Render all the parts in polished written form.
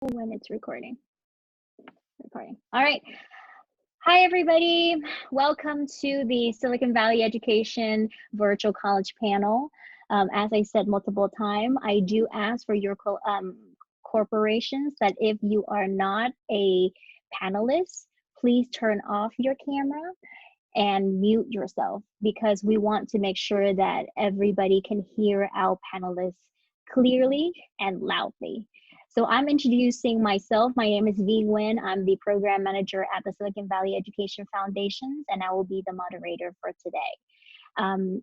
when it's recording. All right. Hi, everybody. Welcome to the Silicon Valley Education Virtual College Panel. As I said multiple times, I do ask for your corporations that if you are not a panelist, please turn off your camera and mute yourself, because we want to make sure that everybody can hear our panelists clearly and loudly. So I'm introducing myself. My name is V. Nguyen. I'm the program manager at the Silicon Valley Education Foundations, and I will be the moderator for today.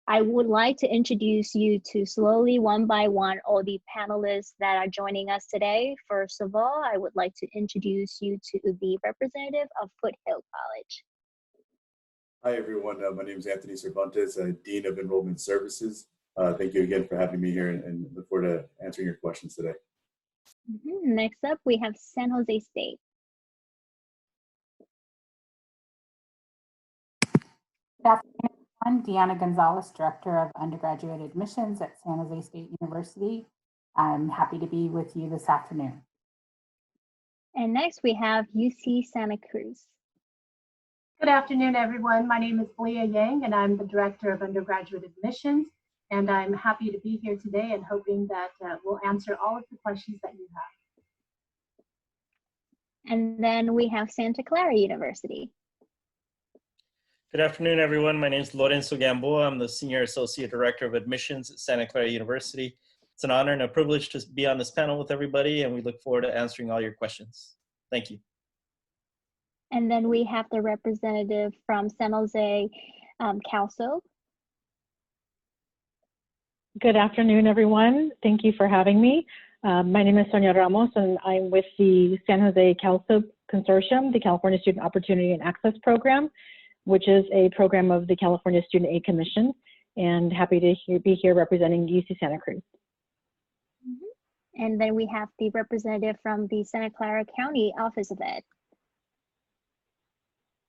I would like to introduce you to slowly, one by one, all the panelists that are joining us today. First of all, I would like to introduce you to the representative of Foothill College. Hi, everyone. My name is Anthony Cervantes, Dean of Enrollment Services. Thank you again for having me here, and look forward to answering your questions today. Next up, we have San Jose State. Good afternoon. I'm Deanna Gonzalez, Director of Undergraduate Admissions at San Jose State University. I'm happy to be with you this afternoon. And next, we have UC Santa Cruz. Good afternoon, everyone. My name is Leah Yang, and I'm the Director of Undergraduate Admissions. And I'm happy to be here today and hoping that we'll answer all of the questions that you have. And then we have Santa Clara University. Good afternoon, everyone. My name is Lorenzo Gamboa. I'm the Senior Associate Director of Admissions at Santa Clara University. It's an honor and a privilege to be on this panel with everybody, and we look forward to answering all your questions. Thank you. And then we have the representative from San Jose, CalSO. Good afternoon, everyone. Thank you for having me. My name is Sonia Ramos, and I'm with the San Jose CalSO Consortium, the California Student Opportunity and Access Program, which is a program of the California Student Aid Commission, and happy to be here representing UC Santa Cruz. And then we have the representative from the Santa Clara County Office of Ed.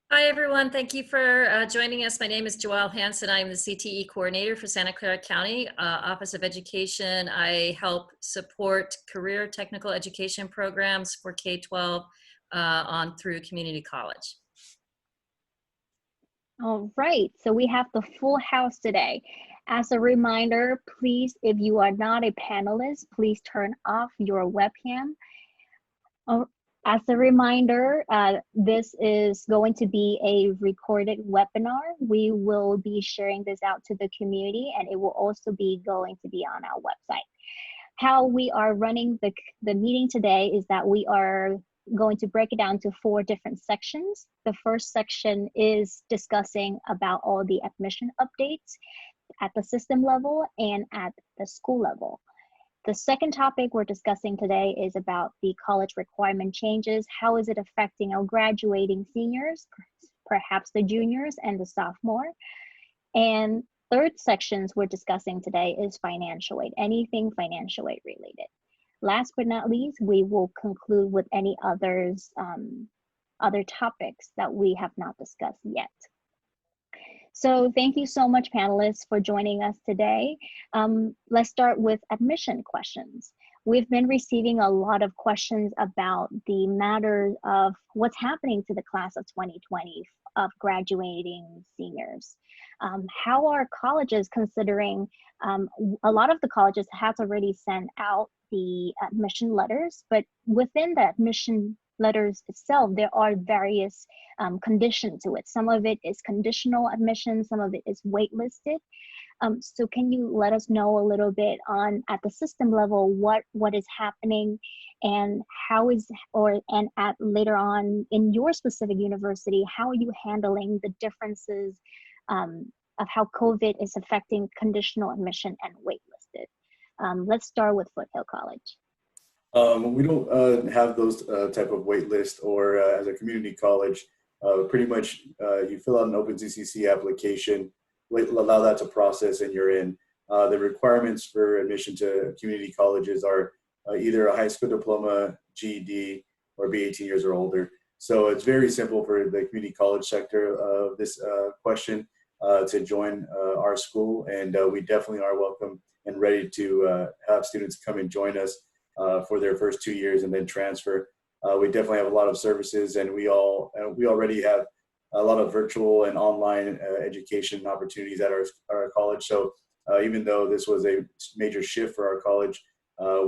Hi, everyone. Thank you for joining us. My name is Joelle Hansen. I'm the CTE coordinator for Santa Clara County Office of Education. I help support career technical education programs for K-12 on through community college. All right, so we have the full house today. As a reminder, please, if you are not a panelist, please turn off your webcam. As a reminder, this is going to be a recorded webinar. We will be sharing this out to the community, and it will also be going to be on our website. How we are running the meeting today is that we are going to break it down to 4 different sections. The first section is discussing about all the admission updates at the system level and at the school level. The second topic we're discussing today is about the college requirement changes. How is it affecting our graduating seniors, perhaps the juniors and the sophomore? And third sections we're discussing today is financial aid, anything financial aid related. Last but not least, we will conclude with any other topics that we have not discussed yet. So thank you so much, panelists, for joining us today. Let's start with admission questions. We've been receiving a lot of questions about the matter of what's happening to the class of 2020 of graduating seniors. How are colleges considering, a lot of the colleges have already sent out the admission letters, but within the admission letters itself, there are various conditions to it. Some of it is conditional admission, some of it is waitlisted. So can you let us know a little bit on, at the system level, what is happening, and how is, and at later on in your specific university, how are you handling the differences of how COVID is affecting conditional admission and waitlisted? Let's start with Foothill College. We don't have those type of wait list, or as a community college, pretty much you fill out an OpenCCC application, allow that to process, and you're in. The requirements for admission to community colleges are either a high school diploma, GED, or be 18 years or older. So it's very simple for the community college sector of this question to join our school, and we definitely are welcome and ready to have students come and join us. for their first 2 years and then transfer. We definitely have a lot of services, and we already have a lot of virtual and online education opportunities at our college. So even though this was a major shift for our college,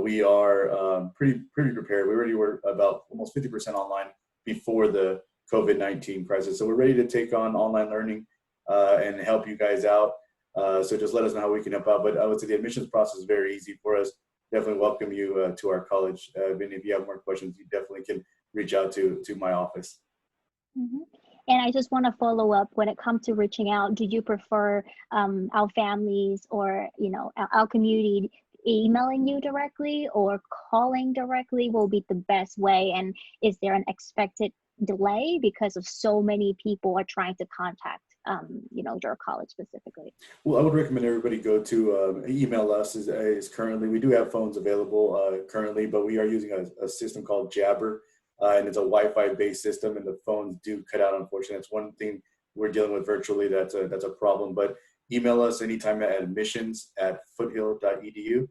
we are pretty prepared. We already were about almost 50% online before the COVID-19 crisis. So we're ready to take on online learning and help you guys out. So just let us know how we can help out. But I would say the admissions process is very easy for us. Definitely welcome you to our college. And if you have more questions, you definitely can reach out to my office. Mm-hmm. And I just want to follow up, when it comes to reaching out, do you prefer our families or, our community emailing you directly, or calling directly will be the best way? And is there an expected delay because of so many people are trying to contact your college specifically? Well, I would recommend everybody go to email us. Is currently, we do have phones available currently, but we are using a system called Jabber, and it's a Wi-Fi based system, and the phones do cut out, unfortunately. That's one thing we're dealing with virtually. That's a problem. But email us anytime at admissions@foothill.edu.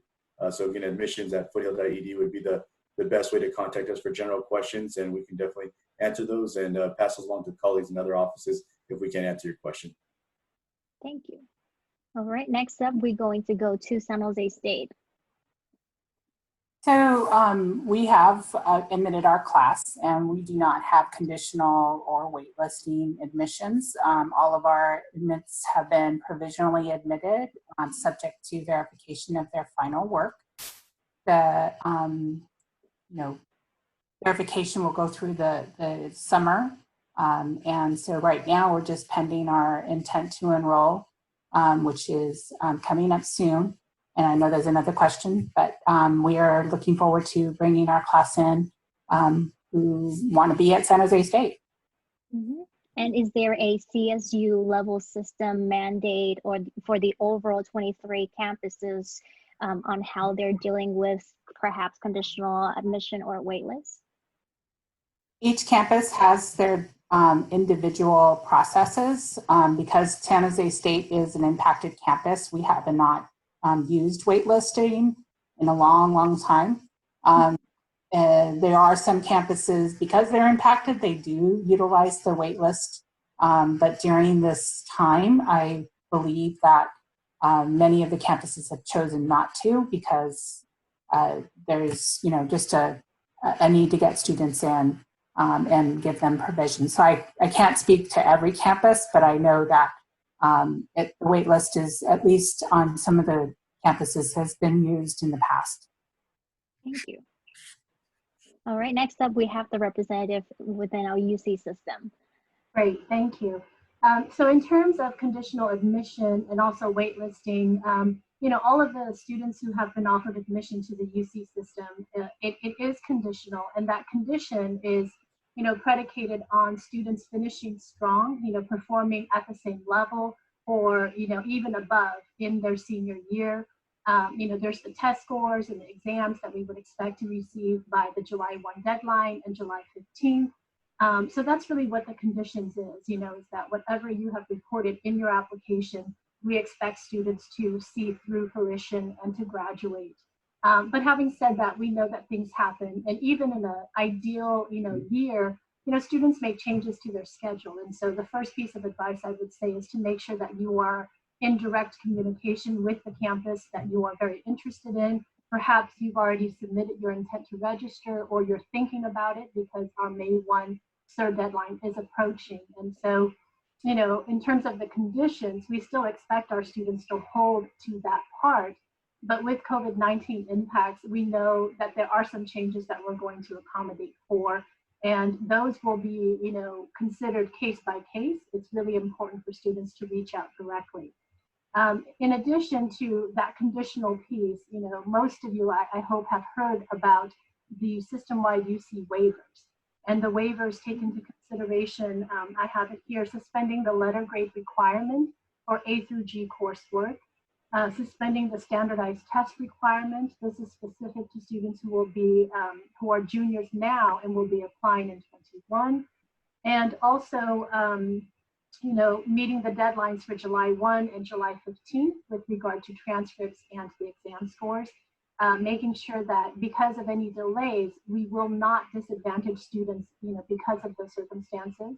So again, admissions@foothill.edu would be the best way to contact us for general questions, and we can definitely answer those and pass those along to colleagues in other offices if we can answer your question. Thank you. All right, next up, we're going to go to San Jose State. So we have admitted our class, and we do not have conditional or waitlisting admissions. All of our admits have been provisionally admitted, subject to verification of their final work. The verification will go through the summer, and so right now we're just pending our intent to enroll, which is coming up soon. And I know there's another question, but we are looking forward to bringing our class in who want to be at San Jose State. Mm-hmm. And is there a CSU level system mandate or for the overall 23 campuses on how they're dealing with perhaps conditional admission or waitlist? Each campus has their individual processes. Because San Jose State is an impacted campus, we have not used waitlisting in a long time. And there are some campuses, because they're impacted, they do utilize the waitlist. But during this time, I believe that many of the campuses have chosen not to, because there's just a need to get students in and give them provision. So I can't speak to every campus, but I know that the waitlist is, at least on some of the campuses, has been used in the past. Thank you. All right, next up we have the representative within our UC system. Great, thank you. So in terms of conditional admission and also waitlisting, all of the students who have been offered admission to the UC system, it is conditional, and that condition is predicated on students finishing strong, performing at the same level or, even above in their senior year. There's the test scores and the exams that we would expect to receive by the July 1 deadline and July 15th. So that's really what the conditions is, is that whatever you have reported in your application, we expect students to see through fruition and to graduate. But having said that, we know that things happen, and even in an ideal, year, students make changes to their schedule. And so the first piece of advice I would say is to make sure that you are in direct communication with the campus that you are very interested in. Perhaps you've already submitted your intent to register, or you're thinking about it because our May 1 SIR deadline is approaching. And so, in terms of the conditions, we still expect our students to hold to that part. But with COVID-19 impacts, we know that there are some changes that we're going to accommodate for, and those will be, considered case by case. It's really important for students to reach out directly. In addition to that conditional piece, most of you, I hope, have heard about the system-wide UC waivers. And the waivers take into consideration, I have it here, suspending the letter grade requirement for A through G coursework, suspending the standardized test requirement. This is specific to students who will be, who are juniors now and will be applying in 21. And also, meeting the deadlines for July 1 and July 15th with regard to transcripts and the exam scores. making sure that because of any delays, we will not disadvantage students, because of those circumstances.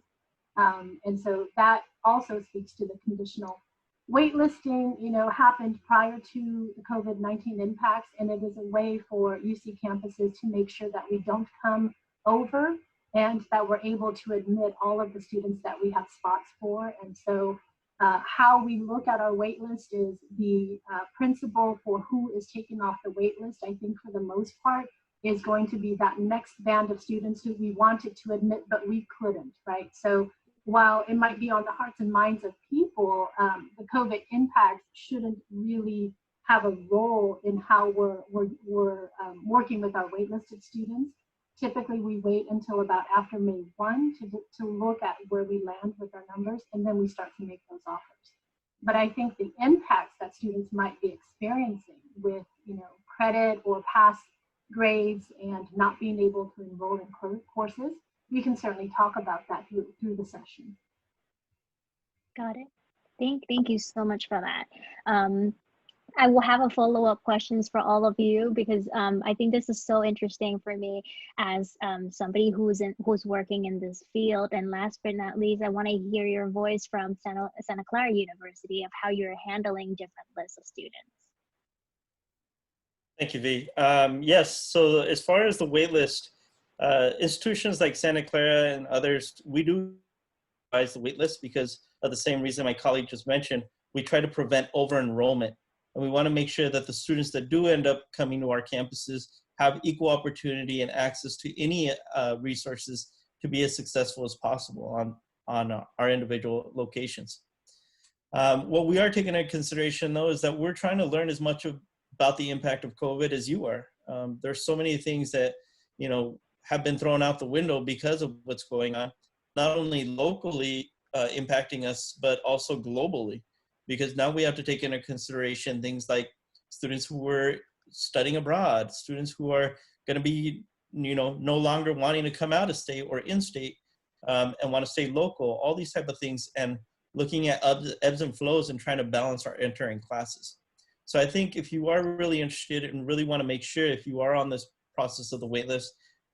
And so that also speaks to the conditional waitlisting, happened prior to the COVID-19 impacts, and it is a way for UC campuses to make sure that we don't come over and that we're able to admit all of the students that we have spots for. And so how we look at our wait list is the principle for who is taken off the wait list, I think for the most part, is going to be that next band of students who we wanted to admit, but we couldn't, right? So while it might be on the hearts and minds of people, the COVID impacts shouldn't really have a role in how we're working with our waitlisted students. Typically, we wait until about after May 1 to look at where we land with our numbers, and then we start to make those offers. But I think the impacts that students might be experiencing with, credit or past grades and not being able to enroll in courses, we can certainly talk about that through the session. Got it. Thank you so much for that. I will have a follow-up questions for all of you because I think this is so interesting for me as somebody who's working in this field. And last but not least, I want to hear your voice from Santa Clara University of how you're handling different lists of students. Thank you, V. Yes, so as far as the wait list, institutions like Santa Clara and others, we do revise the wait list because of the same reason my colleague just mentioned. We try to prevent over-enrollment. And we want to make sure that the students that do end up coming to our campuses have equal opportunity and access to any resources to be as successful as possible on our individual locations. What we are taking into consideration, though, is that we're trying to learn as much about the impact of COVID as you are. There's so many things that, have been thrown out the window because of what's going on, not only locally impacting us, but also globally. Because now we have to take into consideration things like students who were studying abroad, students who are going to be, no longer wanting to come out of state or in state and want to stay local, all these type of things, and looking at ebbs and flows and trying to balance our entering classes. So I think if you are really interested and really want to make sure if you are on this process of the waitlist,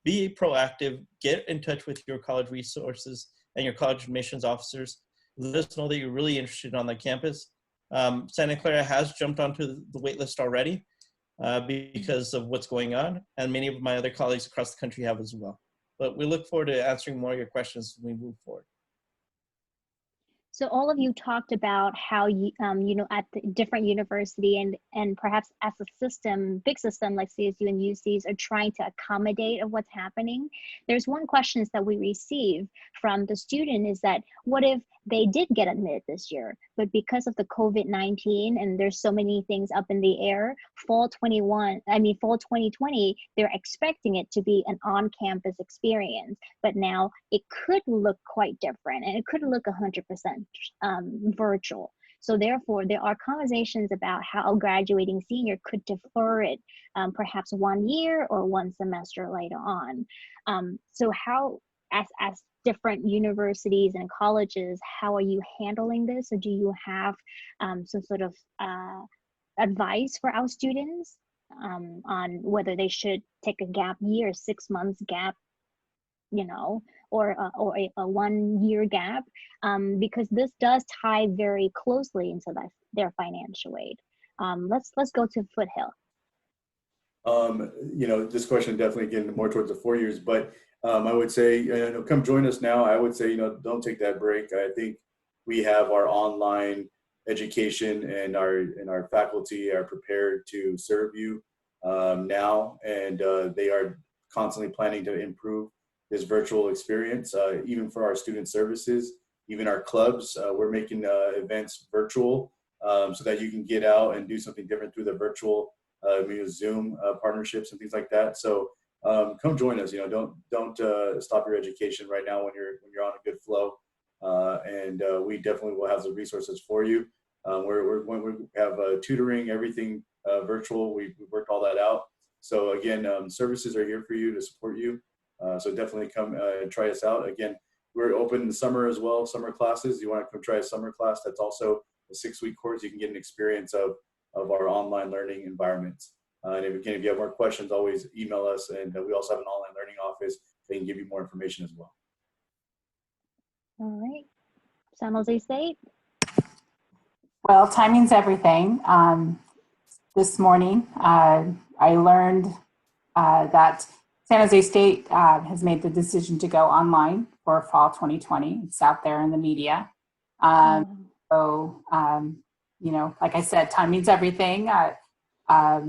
be proactive, get in touch with your college resources and your college admissions officers. Let us know that you're really interested on the campus. Santa Clara has jumped onto the waitlist already because of what's going on, and many of my other colleagues across the country have as well. But we look forward to answering more of your questions as we move forward. So all of you talked about how you, at the different university and perhaps as a system, big system like CSU and UCs are trying to accommodate of what's happening. There's one question that we receive from the student is that, what if they did get admitted this year, but because of the COVID-19 and there's so many things up in the air, fall 2020, they're expecting it to be an on-campus experience, but now it could look quite different and it could look 100% virtual. So therefore, there are conversations about how a graduating senior could defer it perhaps 1 year or one semester later on. So how, as different universities and colleges, how are you handling this? Or do you have some sort of advice for our students on whether they should take a gap year, 6 months gap, or a 1 year gap, because this does tie very closely into their financial aid. Let's go to Foothill. This question definitely getting more towards the 4 years, but I would say, come join us now. I would say, don't take that break. I think we have our online education and our faculty are prepared to serve you now, and they are constantly planning to improve this virtual experience, even for our student services, even our clubs. We're making events virtual so that you can get out and do something different through the virtual Zoom partnerships and things like that. So come join us. Don't stop your education right now when you're on a good flow. And we definitely will have the resources for you. We have tutoring, everything virtual. We've worked all that out. So again, services are here for you to support you. So definitely come and try us out. Again, we're open in the summer as well, summer classes. You want to come try a summer class, that's also a 6-week course. You can get an experience of our online learning environments. And again, if you have more questions, always email us. And we also have an online learning office that can give you more information as well. All right. San Jose State? Well, timing's everything. This morning, I learned that San Jose State has made the decision to go online for fall 2020. It's out there in the media. So, you know, like I said, timing's everything.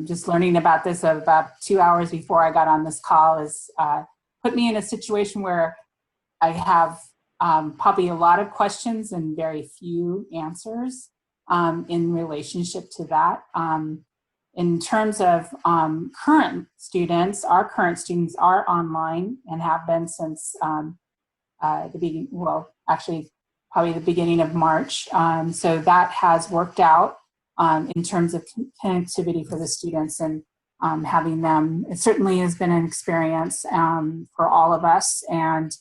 Just learning about this about 2 hours before I got on this call has put me in a situation where I have probably a lot of questions and very few answers in relationship to that. In terms of current students, our current students are online and have been since the beginning, well, actually probably the beginning of March. So that has worked out in terms of connectivity for the students and having them. It certainly has been an experience for all of us and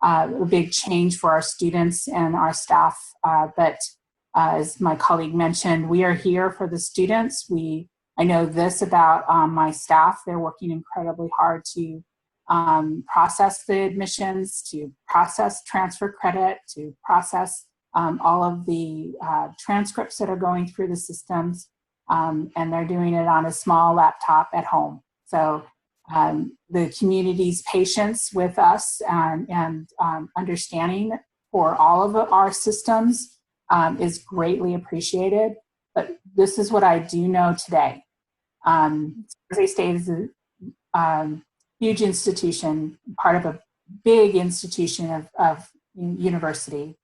a big change for our students and our staff. But as my colleague mentioned, we are here for the students. I know this about my staff. They're working incredibly hard to process the admissions, to process transfer credit, to process all of the transcripts that are going through the systems, and they're doing it on a small laptop at home. So the community's patience with us and understanding for all of our systems is greatly appreciated. But this is what I do know today. San Jose State is a huge institution, part of a big institution of university.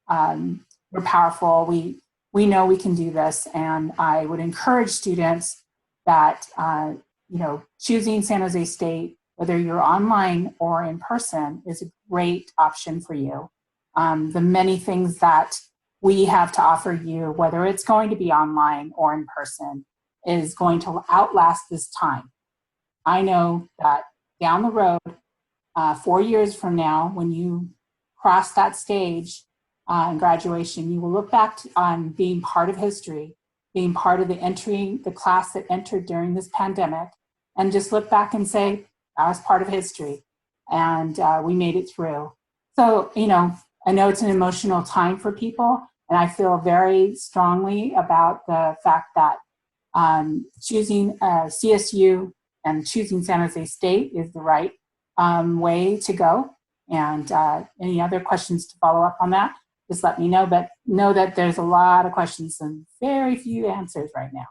We're powerful. We know we can do this, and I would encourage students that you know, choosing San Jose State, whether you're online or in person, is a great option for you. The many things that we have to offer you, whether it's going to be online or in person, is going to outlast this time. I know that down the road, 4 years from now, when you cross that stage in graduation, you will look back on being part of history, being part of the class that entered during this pandemic, and just look back and say, I was part of history, and we made it through. So, you know, I know it's an emotional time for people, and I feel very strongly about the fact that choosing CSU and choosing San Jose State is the right way to go. And any other questions to follow up on that, just let me know. But know that there's a lot of questions and very few answers right now.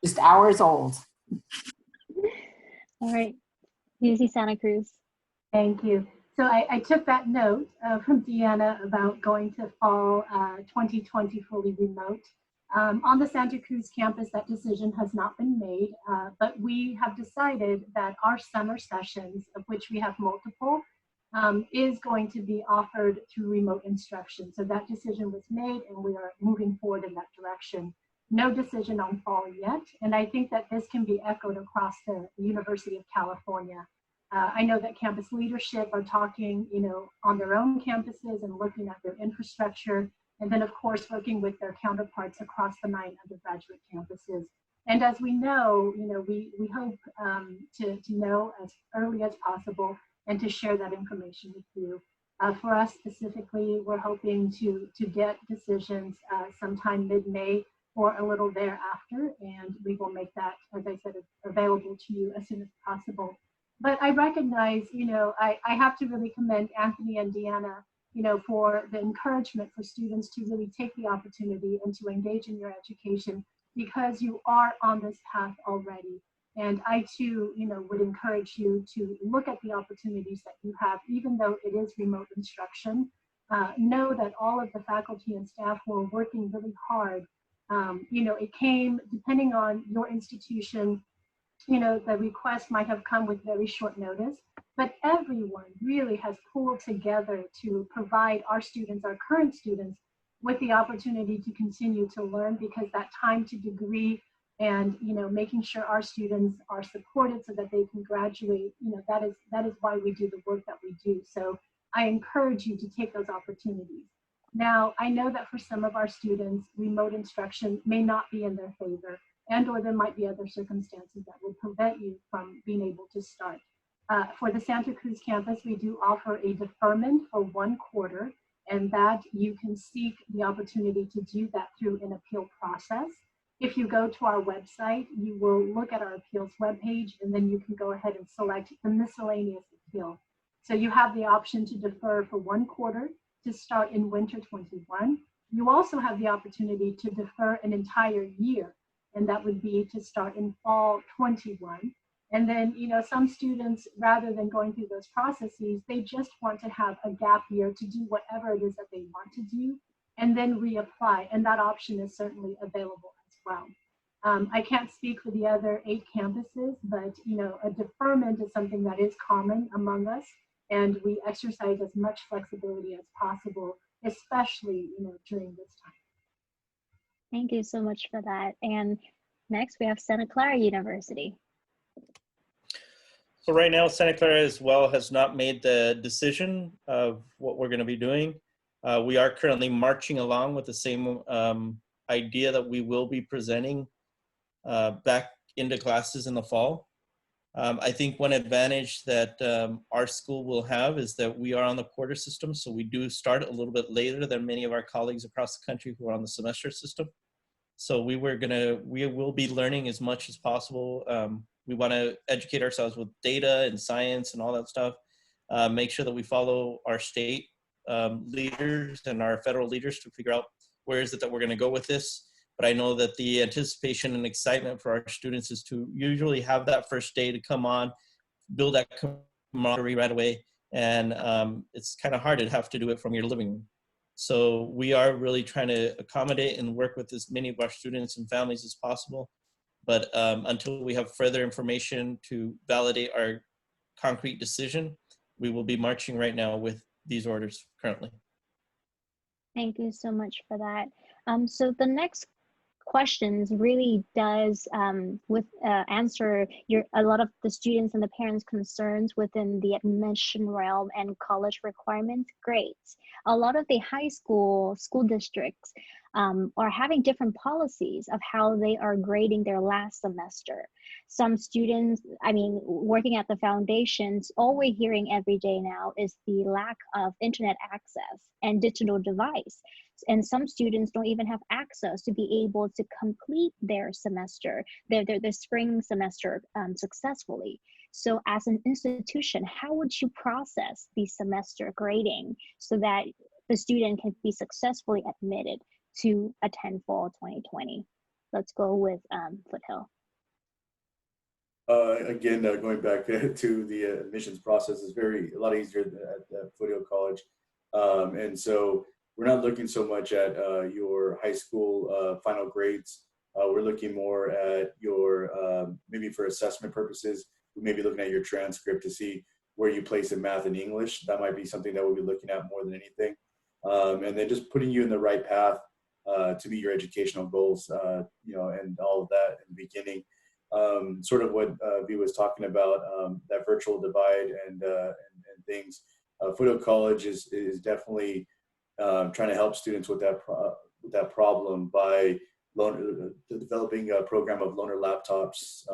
Just hours old. All right. UC Santa Cruz. Thank you. So I took that note from Deanna about going to fall 2020 fully remote. On the Santa Cruz campus, that decision has not been made, but we have decided that our summer sessions, of which we have multiple, is going to be offered through remote instruction. So that decision was made, and we are moving forward in that direction. No decision on fall yet, and I think that this can be echoed across the University of California. I know that campus leadership are talking, you know, on their own campuses and looking at their infrastructure, and then of course working with their counterparts across the 9 undergraduate campuses. And as we know, you know, we hope to know as early as possible and to share that information with you. For us specifically, we're hoping to get decisions sometime mid-May or a little thereafter, and we will make that, as I said, available to you as soon as possible. But I recognize, you know, I have to really commend Anthony and Deanna, you know, for the encouragement for students to really take the opportunity and to engage in your education, because you are on this path already. And I too, you know, would encourage you to look at the opportunities that you have, even though it is remote instruction. Know that all of the faculty and staff were working really hard. You know, it came, depending on your institution, you know, the request might have come with very short notice, but everyone really has pulled together to provide our students, our current students, with the opportunity to continue to learn, because that time to degree and, you know, making sure our students are supported so that they can graduate, you know, that is why we do the work that we do. So I encourage you to take those opportunities. Now, I know that for some of our students, remote instruction may not be in their favor. and or there might be other circumstances that would prevent you from being able to start. For the Santa Cruz campus, we do offer a deferment for 1 quarter, and that you can seek the opportunity to do that through an appeal process. If you go to our website, you will look at our appeals webpage, and then you can go ahead and select the miscellaneous appeal. So you have the option to defer for 1 quarter to start in winter 21. You also have the opportunity to defer an entire year, and that would be to start in fall 21. And then, you know, some students, rather than going through those processes, they just want to have a gap year to do whatever it is that they want to do and then reapply. And that option is certainly available as well. I can't speak for the other 8 campuses, but, you know, a deferment is something that is common among us, and we exercise as much flexibility as possible, especially, you know, during this time. Thank you so much for that. And next we have Santa Clara University. So right now, Santa Clara as well has not made the decision of what we're going to be doing. We are currently marching along with the same idea that we will be presenting back into classes in the fall. I think one advantage that our school will have is that we are on the quarter system, so we do start a little bit later than many of our colleagues across the country who are on the semester system. So we will be learning as much as possible. We want to educate ourselves with data and science and all that stuff. Make sure that we follow our state leaders and our federal leaders to figure out where is it that we're going to go with this. But I know that the anticipation and excitement for our students is to usually have that first day to come on, build that camaraderie right away. And it's kind of hard to have to do it from your living room. So we are really trying to accommodate and work with as many of our students and families as possible. But until we have further information to validate our concrete decision, we will be marching right now with these orders currently. Thank you so much for that. So the next questions really does answer a lot of the students and the parents' concerns within the admission realm and college requirements grades. A lot of the high school districts are having different policies of how they are grading their last semester. Some students, I mean, working at the foundations, all we're hearing every day now is the lack of internet access and digital device. And some students don't even have access to be able to complete their semester, their spring semester successfully. So as an institution, how would you process the semester grading so that the student can be successfully admitted to attend fall 2020? Let's go with Foothill. Again, going back to the admissions process is a lot easier at Foothill College. And so we're not looking so much at your high school final grades. We're looking more at your, maybe for assessment purposes, we may be looking at your transcript to see where you place in math and English. That might be something that we'll be looking at more than anything. And then just putting you in the right path to meet your educational goals, you know, and all of that in the beginning. Sort of what V was talking about, that virtual divide and things. Foothill College is definitely trying to help students with that problem by developing a program of loaner laptops,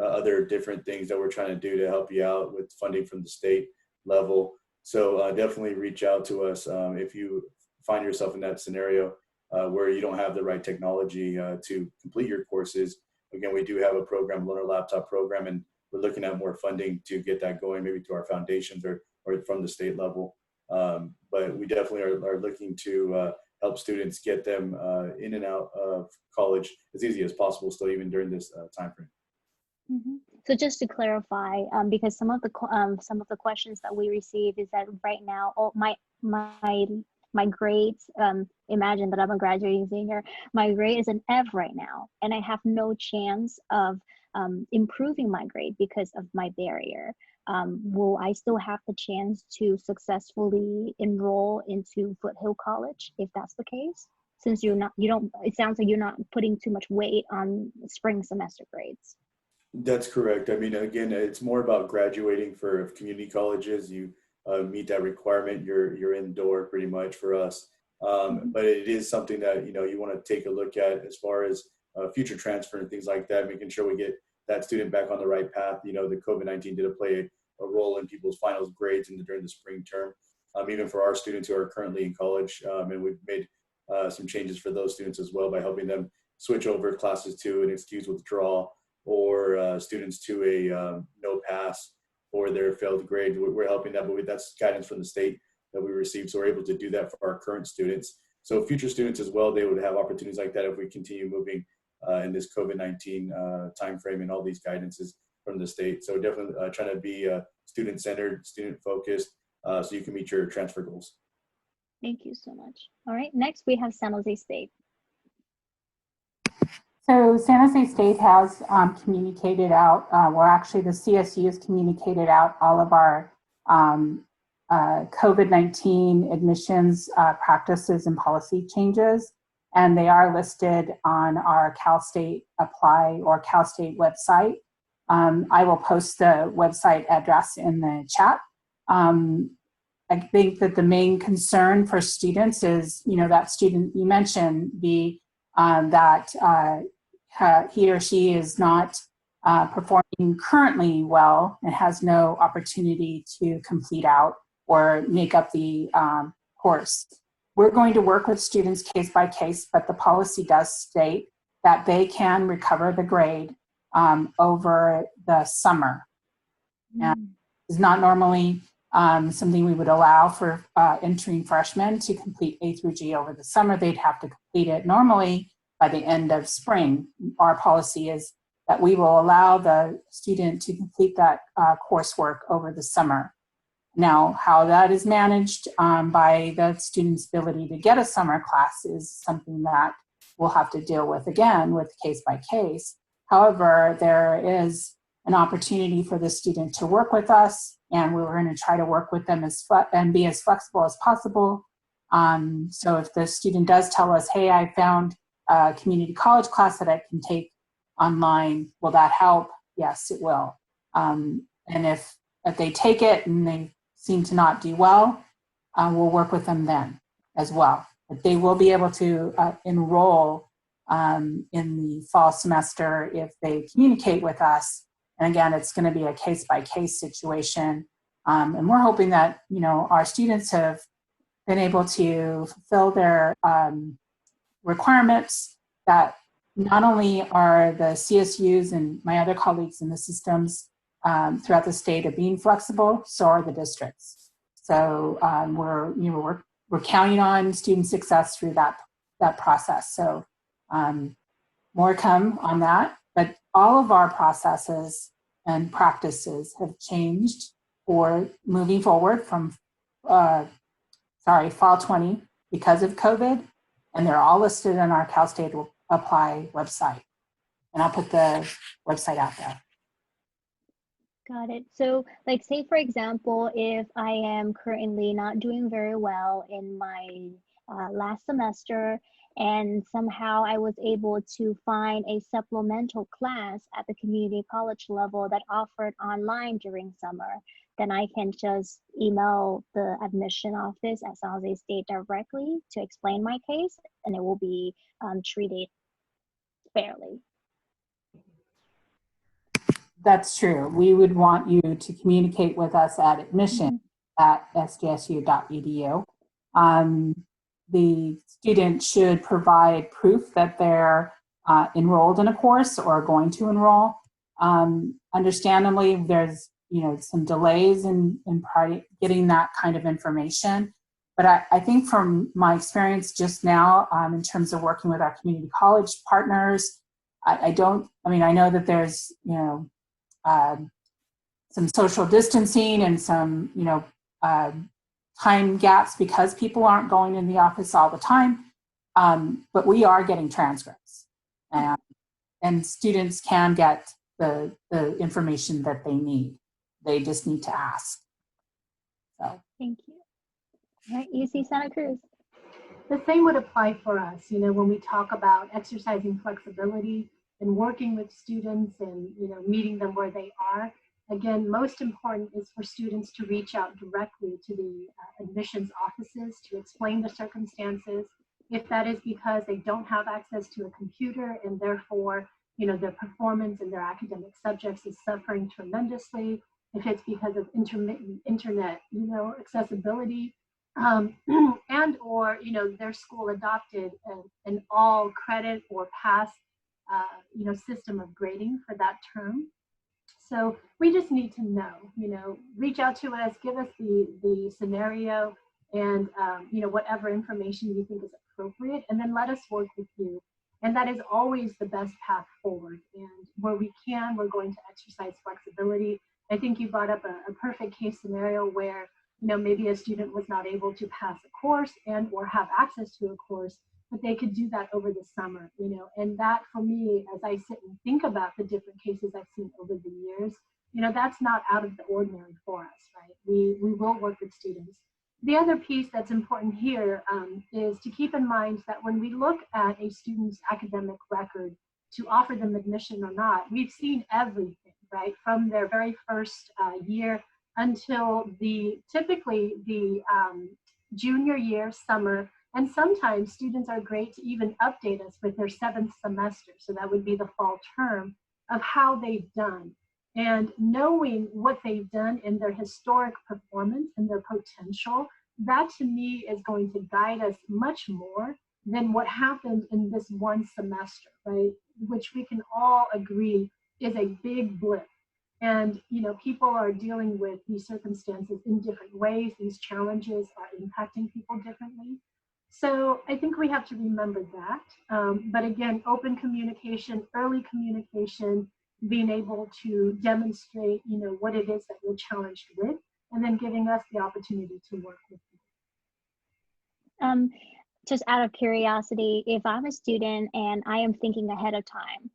other different things that we're trying to do to help you out with funding from the state level. So definitely reach out to us if you find yourself in that scenario where you don't have the right technology to complete your courses. Again, we do have a program, loaner laptop program, and we're looking at more funding to get that going, maybe to our foundations or from the state level. But we definitely are looking to help students get them in and out of college as easy as possible, still even during this time frame. Mm-hmm. So just to clarify, because some of the questions that we receive is that right now, my grades, imagine that I'm a graduating senior, my grade is an F right now, and I have no chance of improving my grade because of my barrier. Will I still have the chance to successfully enroll into Foothill College if that's the case? Since it sounds like you're not putting too much weight on spring semester grades. That's correct. I mean, again, it's more about graduating for community colleges. You meet that requirement, you're indoor pretty much for us. But it is something that, you know, you want to take a look at as far as future transfer and things like that, making sure we get that student back on the right path. You know, the COVID-19 did play a role in people's finals grades during the spring term, even for our students who are currently in college. And we've made some changes for those students as well by helping them switch over classes to an excused withdrawal, or students to a no pass for their failed grade. We're helping that, but that's guidance from the state that we received. So we're able to do that for our current students. So future students as well, they would have opportunities like that if we continue moving in this COVID-19 timeframe and all these guidances from the state. So definitely trying to be student-centered, student-focused, so you can meet your transfer goals. Thank you so much. All right, next we have San Jose State. So San Jose State has communicated out, actually the CSU has communicated out all of our COVID-19 admissions practices and policy changes, and they are listed on our Cal State Apply or Cal State website. I will post the website address in the chat. I think that the main concern for students is, that student you mentioned, that he or she is not performing currently well and has no opportunity to complete out or make up the course. We're going to work with students case by case, but the policy does state that they can recover the grade over the summer. And it's not normally something we would allow for entering freshmen to complete A through G over the summer. They'd have to complete it normally by the end of spring. Our policy is that we will allow the student to complete that coursework over the summer. Now, how that is managed by the student's ability to get a summer class is something that we'll have to deal with again with case by case. However, there is an opportunity for the student to work with us, and we're going to try to work with them and be as flexible as possible. So if the student does tell us, hey, I found a community college class that I can take online, will that help? Yes, it will. And if they take it and they seem to not do well, we'll work with them then as well. But they will be able to enroll in the fall semester if they communicate with us. And again, it's going to be a case-by-case situation. And we're hoping that, our students have been able to fulfill their requirements, that not only are the CSUs and my other colleagues in the systems throughout the state are being flexible, so are the districts. So we're counting on student success through that process. So more come on that, but all of our processes and practices have changed for moving forward from fall 20 because of COVID, and they're all listed on our Cal State Apply website. And I'll put the website out there. Got it. So like, say for example, if I am currently not doing very well in my last semester, and somehow I was able to find a supplemental class at the community college level that offered online during summer, then I can just email the admission office at San Jose State directly to explain my case, and it will be treated fairly. That's true. We would want you to communicate with us at admission at sjsu.edu. The student should provide proof that they're enrolled in a course or going to enroll. Understandably, there's some delays in getting that kind of information. But I think from my experience just now, in terms of working with our community college partners, I know that there's some social distancing and some time gaps because people aren't going in the office all the time, but we are getting transcripts, and students can get the information that they need. They just need to ask. So thank you. All right, UC Santa Cruz. The same would apply for us, when we talk about exercising flexibility and working with students and, meeting them where they are. Again, most important is for students to reach out directly to the admissions offices to explain the circumstances If that is because they don't have access to a computer and therefore, their performance in their academic subjects is suffering tremendously, if it's because of intermittent internet, accessibility, and or, their school adopted an all credit or pass, system of grading for that term. So we just need to know, reach out to us, give us the scenario and, whatever information you think is appropriate, and then let us work with you. And that is always the best path forward. And where we can, we're going to exercise flexibility. I think you brought up a perfect case scenario where, maybe a student was not able to pass a course and or have access to a course, but they could do that over the summer, and that for me, as I sit and think about the different cases I've seen over the years, that's not out of the ordinary for us, right? We will work with students. The other piece that's important here is to keep in mind that when we look at a student's academic record to offer them admission or not, we've seen everything, right? From their very first year until typically the junior year, summer, and sometimes students are great to even update us with their 7th semester. So that would be the fall term of how they've done. And knowing what they've done in their historic performance and their potential, that to me is going to guide us much more than what happened in this one semester, right? Which we can all agree is a big blip. And, people are dealing with these circumstances in different ways. These challenges are impacting people differently. So I think we have to remember that. But again, open communication, early communication, being able to demonstrate, what it is that you're challenged with, and then giving us the opportunity to work with you. Just out of curiosity, if I'm a student and I am thinking ahead of time,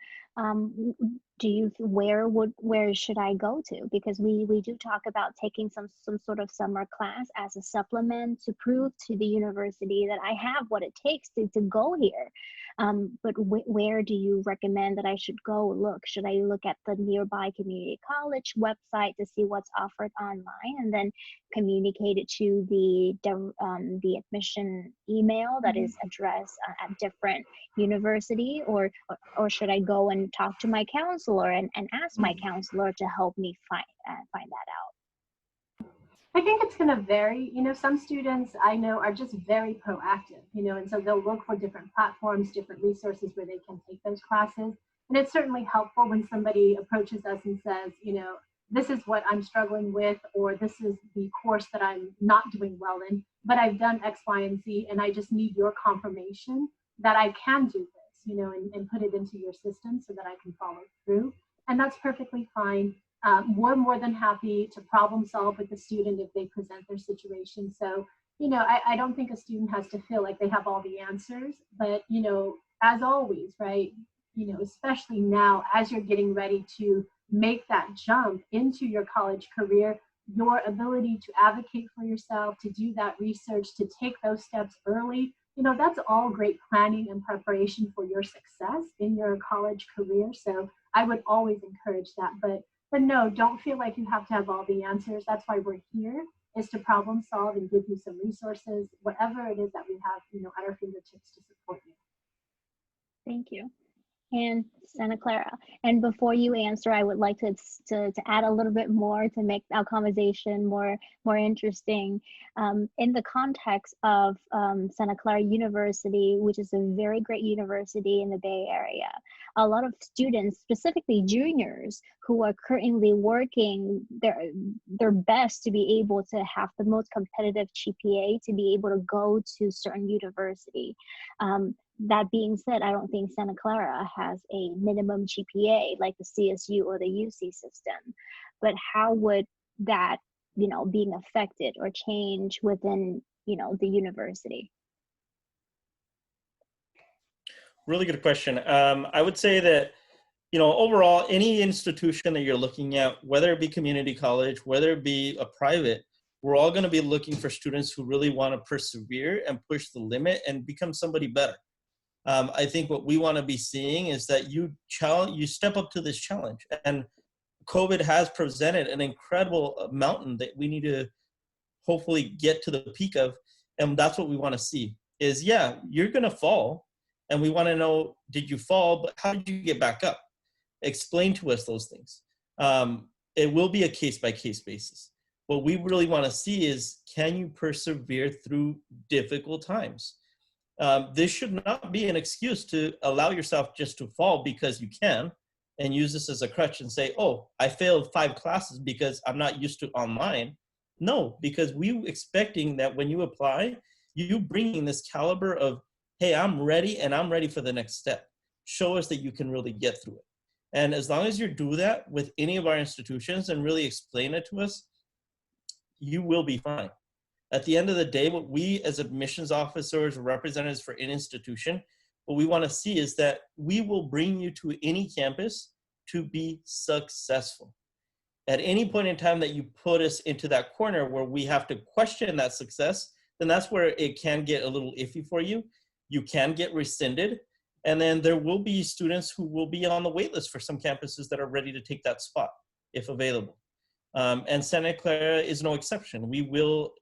where should I go to? Because we do talk about taking some sort of summer class as a supplement to prove to the university that I have what it takes to go here. But where do you recommend that I should go look? Should I look at the nearby community college website to see what's offered online and then communicate it to the admission email that is addressed at different university, or should I go and talk to my counselor and ask my counselor to help me find that out? I think it's going to vary. Some students I know are just very proactive, and so they'll look for different platforms, different resources where they can take those classes. And it's certainly helpful when somebody approaches us and says, this is what I'm struggling with, or this is the course that I'm not doing well in, but I've done X, Y, and Z, and I just need your confirmation that I can do this, and put it into your system so that I can follow through. And that's perfectly fine. We're more than happy to problem solve with the student if they present their situation. So, I don't think a student has to feel like they have all the answers, but, as always, right, especially now as you're getting ready to make that jump into your college career, your ability to advocate for yourself, to do that research, to take those steps early, that's all great planning and preparation for your success in your college career. So I would always encourage that. But no, don't feel like you have to have all the answers. That's why we're here, is to problem solve and give you some resources, whatever it is that we have, at our fingertips to support you. Thank you. And Santa Clara. And before you answer, I would like to add a little bit more to make our conversation more interesting. In the context of Santa Clara University, which is a very great university in the Bay Area, a lot of students, specifically juniors, who are currently working their best to be able to have the most competitive GPA to be able to go to certain university. That being said, I don't think Santa Clara has a minimum GPA like the CSU or the UC system. But how would that, being affected or change within, the university? Really good question. I would say that, overall, any institution that you're looking at, whether it be community college, whether it be a private, we're all going to be looking for students who really want to persevere and push the limit and become somebody better. I think what we want to be seeing is that you step up to this challenge, and COVID has presented an incredible mountain that we need to hopefully get to the peak of, and that's what we want to see. is, yeah, you're going to fall. And we want to know, did you fall, but how did you get back up? Explain to us those things. It will be a case-by-case basis. What we really want to see is, can you persevere through difficult times? This should not be an excuse to allow yourself just to fall because you can, and use this as a crutch and say, oh, I failed 5 classes because I'm not used to online. No, because we expecting that when you apply, you bringing this caliber of, hey, I'm ready and I'm ready for the next step. Show us that you can really get through it. And as long as you do that with any of our institutions and really explain it to us, you will be fine. At the end of the day, what we as admissions officers or representatives for an institution, what we want to see is that we will bring you to any campus to be successful. At any point in time that you put us into that corner where we have to question that success, then that's where it can get a little iffy for you. You can get rescinded. And then there will be students who will be on the wait list for some campuses that are ready to take that spot if available. And Santa Clara is no exception. We will,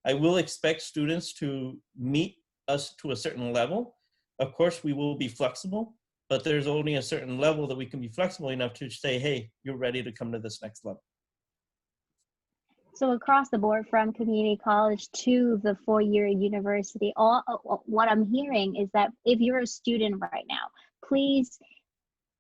I will expect students to meet us to a certain level. Of course, we will be flexible, but there's only a certain level that we can be flexible enough to say, hey, you're ready to come to this next level. So across the board, from community college to the four-year university, what I'm hearing is that if you're a student right now, please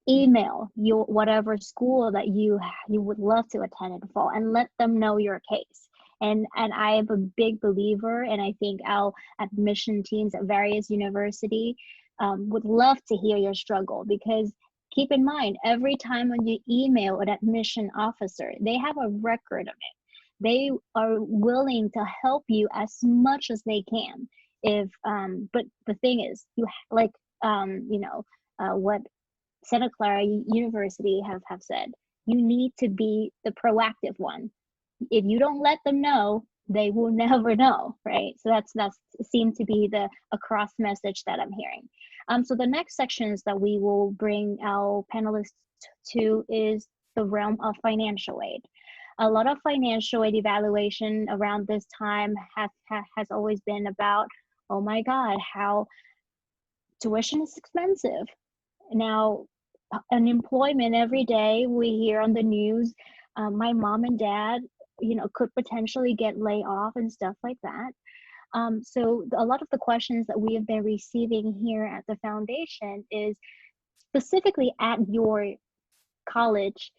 email your whatever school that you would love to attend in the fall and let them know your case. And I am a big believer, and I think our admission teams at various universities would love to hear your struggle, because keep in mind, every time when you email an admission officer, they have a record of it. They are willing to help you as much as they can. But the thing is, what Santa Clara University have said, you need to be the proactive one. If you don't let them know, they will never know, right? So that's seemed to be the across message that I'm hearing. So the next sections that we will bring our panelists to is the realm of financial aid. A lot of financial aid evaluation around this time has always been about, oh my God, how tuition is expensive. Now, unemployment every day, we hear on the news, my mom and dad, could potentially get laid off and stuff like that. So a lot of the questions that we have been receiving here at the foundation is specifically at your college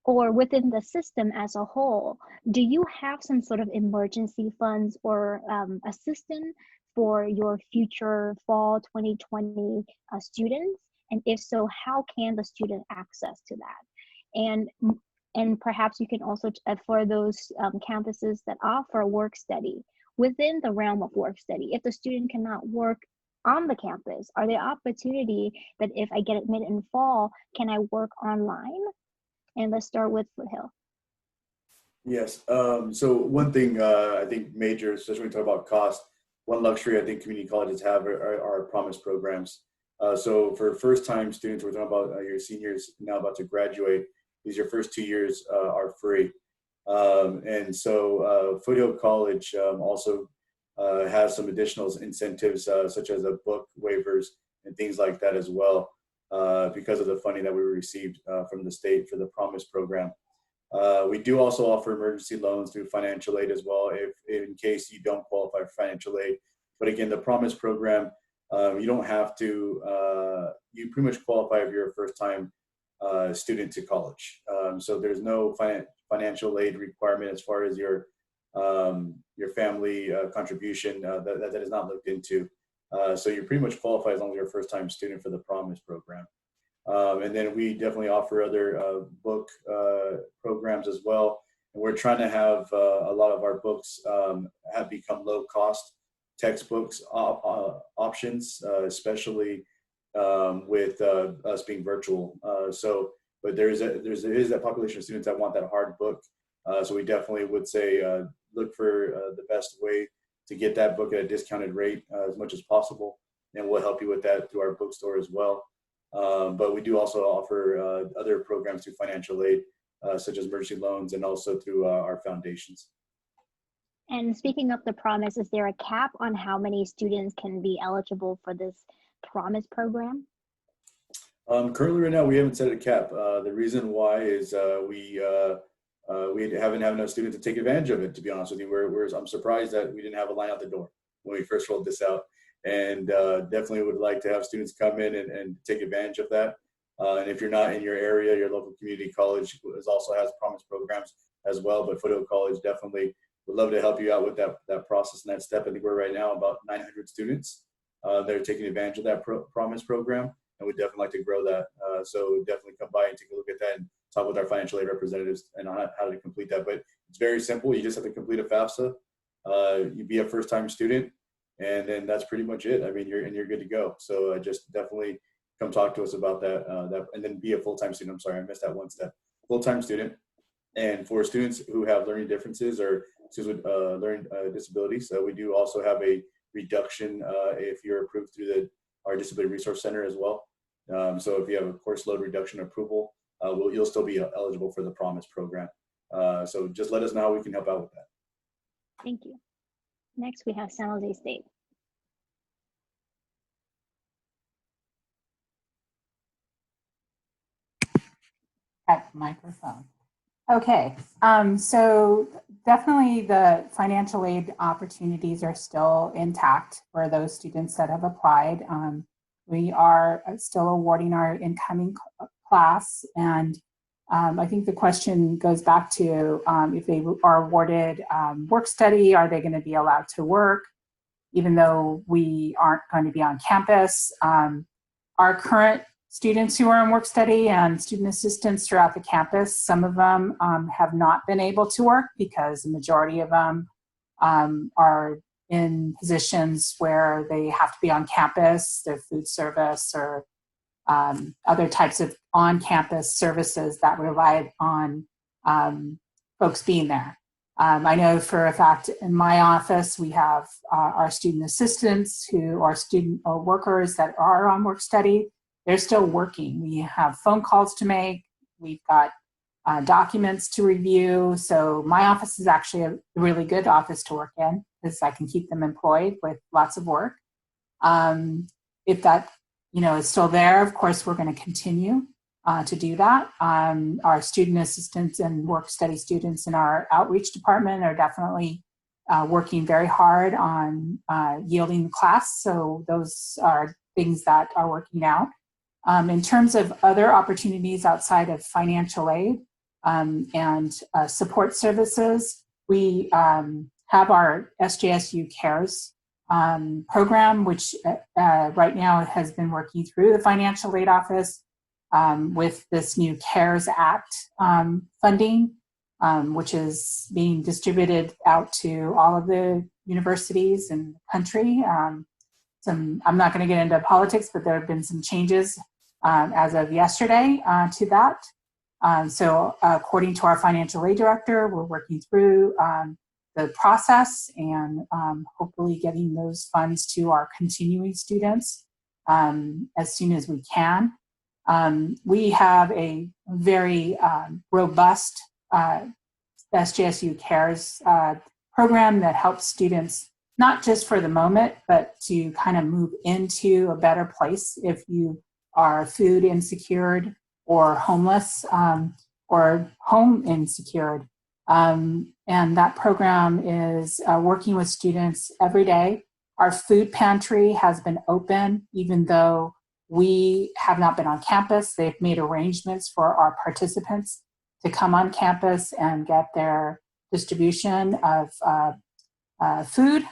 or within the system as a whole, do you have some sort of emergency funds or assistance for your future fall 2020 students? And if so, how can the student access to that? And perhaps you can also, for those campuses that offer work study, within the realm of work study, if the student cannot work on the campus, are there opportunity that if I get admitted in fall, can I work online? And let's start with Foothill. Yes. So one thing I think major, especially when we talk about cost, one luxury I think community colleges have are promise programs. So for first-time students, we're talking about your seniors now about to graduate. These your first 2 years are free. And so Foothill College also has some additional incentives such as book waivers and things like that as well, because of the funding that we received from the state for the Promise program. We do also offer emergency loans through financial aid as well, if in case you don't qualify for financial aid. But again, the Promise program, you don't have to, you pretty much qualify if you're a first-time student to college. So there's no financial aid requirement as far as your family contribution that is not looked into. So you're pretty much qualified as long as you're a first-time student for the Promise program. And then we definitely offer other book programs as well. And we're trying to have a lot of our books have become low-cost textbooks options, especially with us being virtual. But there is that population of students that want that hard book. So we definitely would say look for the best way to get that book at a discounted rate as much as possible, and we'll help you with that through our bookstore as well. But we do also offer other programs through financial aid, such as emergency loans, and also through our foundations. And speaking of the promise, is there a cap on how many students can be eligible for this promise program? Currently, right now, we haven't set a cap. The reason why is we haven't had enough students to take advantage of it. To be honest with you, I'm surprised that we didn't have a line out the door when we first rolled this out, and definitely would like to have students come in and take advantage of that. And if you're not in your area, your local community college also has promise programs as well. But Foothill College definitely would love to help you out with that process and that step. I think we're right now about 900 students that are taking advantage of that promise program. And we'd definitely like to grow that. So definitely come by and take a look at that and talk with our financial aid representatives and on how to complete that. But it's very simple. You just have to complete a FAFSA. You be a first-time student, and then that's pretty much it. I mean, you're good to go. So just definitely come talk to us about that. And then be a full-time student. I'm sorry, I missed that one step. Full-time student. And for students who have learning differences or students with learning disabilities, we do also have a reduction if you're approved through our Disability Resource Center as well. So if you have a course load reduction approval, you'll still be eligible for the Promise program. So just let us know how we can help out with that. Thank you. Next, we have San Jose State. At microphone. Okay, so definitely the financial aid opportunities are still intact for those students that have applied. We are still awarding our incoming class, and I think the question goes back to if they are awarded work study, are they going to be allowed to work even though we aren't going to be on campus? Our current students who are in work study and student assistants throughout the campus, some of them have not been able to work because the majority of them are in positions where they have to be on campus, their food service or other types of on-campus services that rely on folks being there. I know for a fact in my office, we have our student assistants who are student or workers that are on work study. They're still working. We have phone calls to make. We've got documents to review. So my office is actually a really good office to work in because I can keep them employed with lots of work. If that is still there, of course, we're going to continue to do that. Our student assistants and work study students in our outreach department are definitely working very hard on yielding the class. So those are things that are working out. In terms of other opportunities outside of financial aid and support services, we have our SJSU Cares program, which right now has been working through the financial aid office with this new CARES Act funding, which is being distributed out to all of the universities in the country. I'm not going to get into politics, but there have been some changes as of yesterday to that. So according to our financial aid director, we're working through the process and hopefully getting those funds to our continuing students as soon as we can. We have a very robust SJSU Cares program that helps students not just for the moment, but to kind of move into a better place if you are food insecure or homeless or home insecure. And that program is working with students every day. Our food pantry has been open even though we have not been on campus. They've made arrangements for our participants to come on campus and get their distribution of food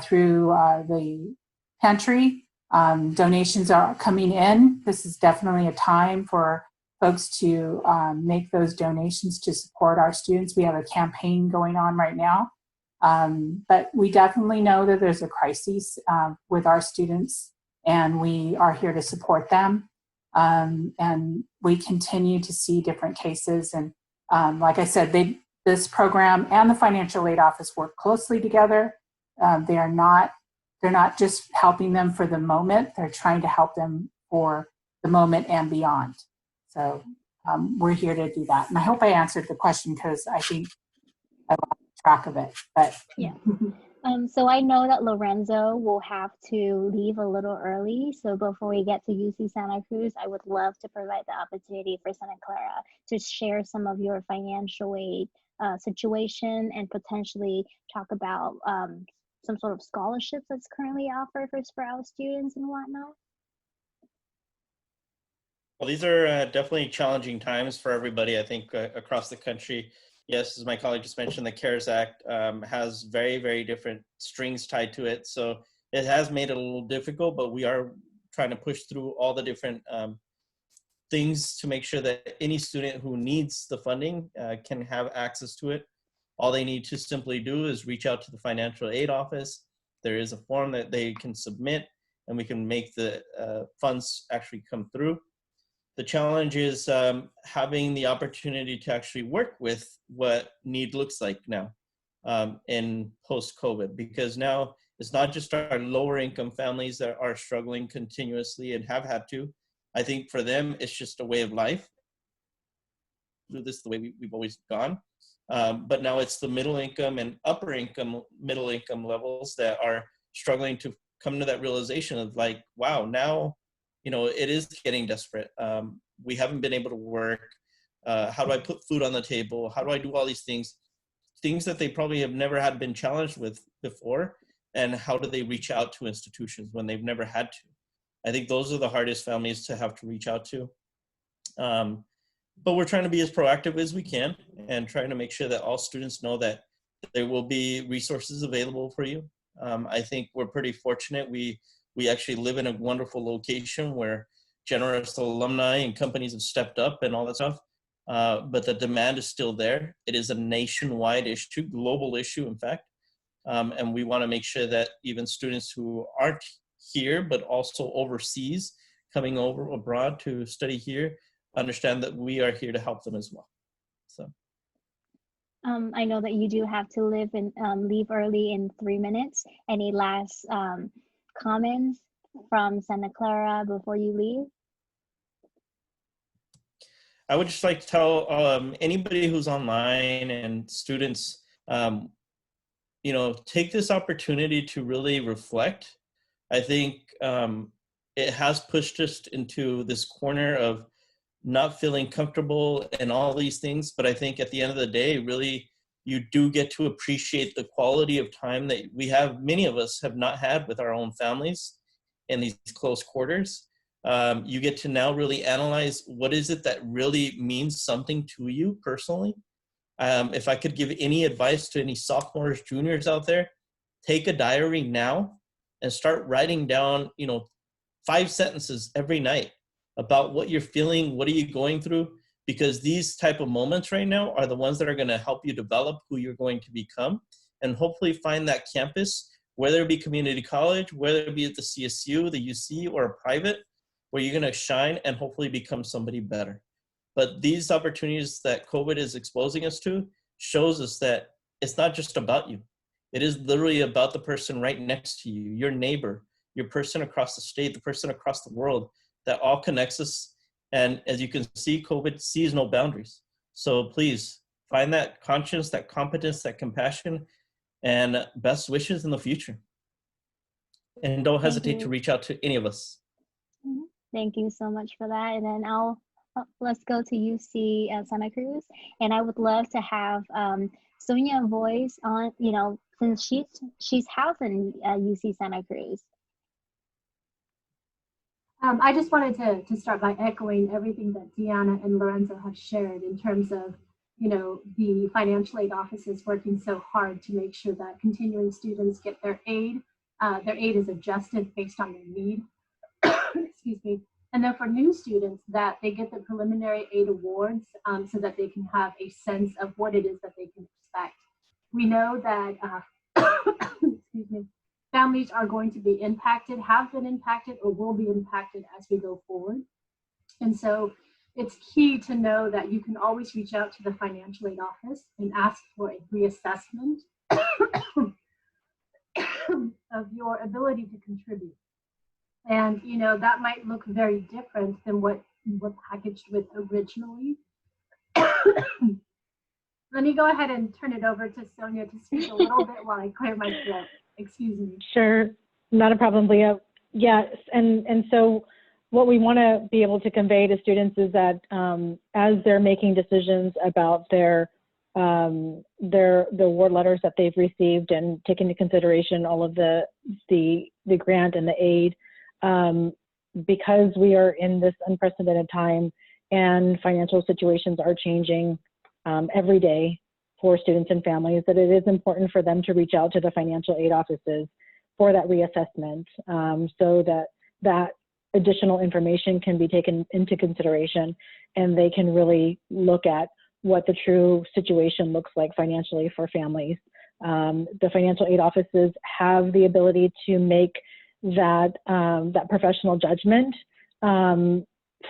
through the pantry. Donations are coming in. This is definitely a time for folks to make those donations to support our students. We have a campaign going on right now. But we definitely know that there's a crisis with our students, and we are here to support them. And we continue to see different cases. And like I said, this program and the financial aid office work closely together. They're not just helping them for the moment. They're trying to help them for the moment and beyond. So we're here to do that. And I hope I answered the question because I think I lost track of it. But yeah. So I know that Lorenzo will have to leave a little early. So before we get to UC Santa Cruz, I would love to provide the opportunity for Santa Clara to share some of your financial aid situation and potentially talk about some sort of scholarships that's currently offered for Sprout students and whatnot. Well, these are definitely challenging times for everybody, I think, across the country. Yes, as my colleague just mentioned, the CARES Act has very, very different strings tied to it. So it has made it a little difficult, but we are trying to push through all the different things to make sure that any student who needs the funding can have access to it. All they need to simply do is reach out to the financial aid office. There is a form that they can submit, and we can make the funds actually come through. The challenge is having the opportunity to actually work with what need looks like now in post-COVID, because now it's not just our lower income families that are struggling continuously and have had to. I think for them, it's just a way of life. Do this the way we've always gone. But now it's the middle income and upper income, middle income levels that are struggling to come to that realization of like, wow, now, you know, it is getting desperate. We haven't been able to work. How do I put food on the table? How do I do all these things? Things that they probably have never had been challenged with before. And how do they reach out to institutions when they've never had to? I think those are the hardest families to have to reach out to. But we're trying to be as proactive as we can and trying to make sure that all students know that there will be resources available for you. I think we're pretty fortunate. We actually live in a wonderful location where generous alumni and companies have stepped up and all that stuff. But the demand is still there. It is a nationwide issue, global issue, in fact. And we want to make sure that even students who aren't here, but also overseas, coming over abroad to study here, understand that we are here to help them as well. So. I know that you do have to leave early in 3 minutes. Any last comments from Santa Clara before you leave? I would just like to tell anybody who's online and students, you know, take this opportunity to really reflect. I think it has pushed us into this corner of not feeling comfortable and all these things. But I think at the end of the day, really, you do get to appreciate the quality of time that we have, many of us have not had with our own families in these close quarters. You get to now really analyze what is it that really means something to you personally. If I could give any advice to any sophomores, juniors out there, take a diary now and start writing down, you know, 5 sentences every night about what you're feeling, what are you going through, because these type of moments right now are the ones that are going to help you develop who you're going to become and hopefully find that campus, whether it be community college, whether it be at the CSU, the UC, or a private, where you're going to shine and hopefully become somebody better. But these opportunities that COVID is exposing us to shows us that it's not just about you. It is literally about the person right next to you, your neighbor, your person across the state, the person across the world, that all connects us. And as you can see, COVID sees no boundaries. So please find that conscience, that competence, that compassion, and best wishes in the future. And don't hesitate to reach out to any of us. Thank you so much for that. And then let's go to UC Santa Cruz. And I would love to have Sonia voice on, you know, since she's housed in UC Santa Cruz. I just wanted to start by echoing everything that Deanna and Lorenzo have shared in terms of, you know, the financial aid offices working so hard to make sure that continuing students get their aid. Their aid is adjusted based on their need. Excuse me. And then for new students, that they get the preliminary aid awards so that they can have a sense of what it is that they can expect. We know that excuse me, families are going to be impacted, have been impacted, or will be impacted as we go forward. And so it's key to know that you can always reach out to the financial aid office and ask for a reassessment of your ability to contribute. And, you know, that might look very different than what you were packaged with originally. Let me go ahead and turn it over to Sonia to speak a little bit while I clear my throat. Excuse me. Sure, not a problem, Leah. Yes, and so what we want to be able to convey to students is that as they're making decisions about their award letters that they've received and taking into consideration all of the grant and the aid, because we are in this unprecedented time and financial situations are changing every day for students and families, that it is important for them to reach out to the financial aid offices for that reassessment, so that additional information can be taken into consideration and they can really look at what the true situation looks like financially for families. The financial aid offices have the ability to make that professional judgment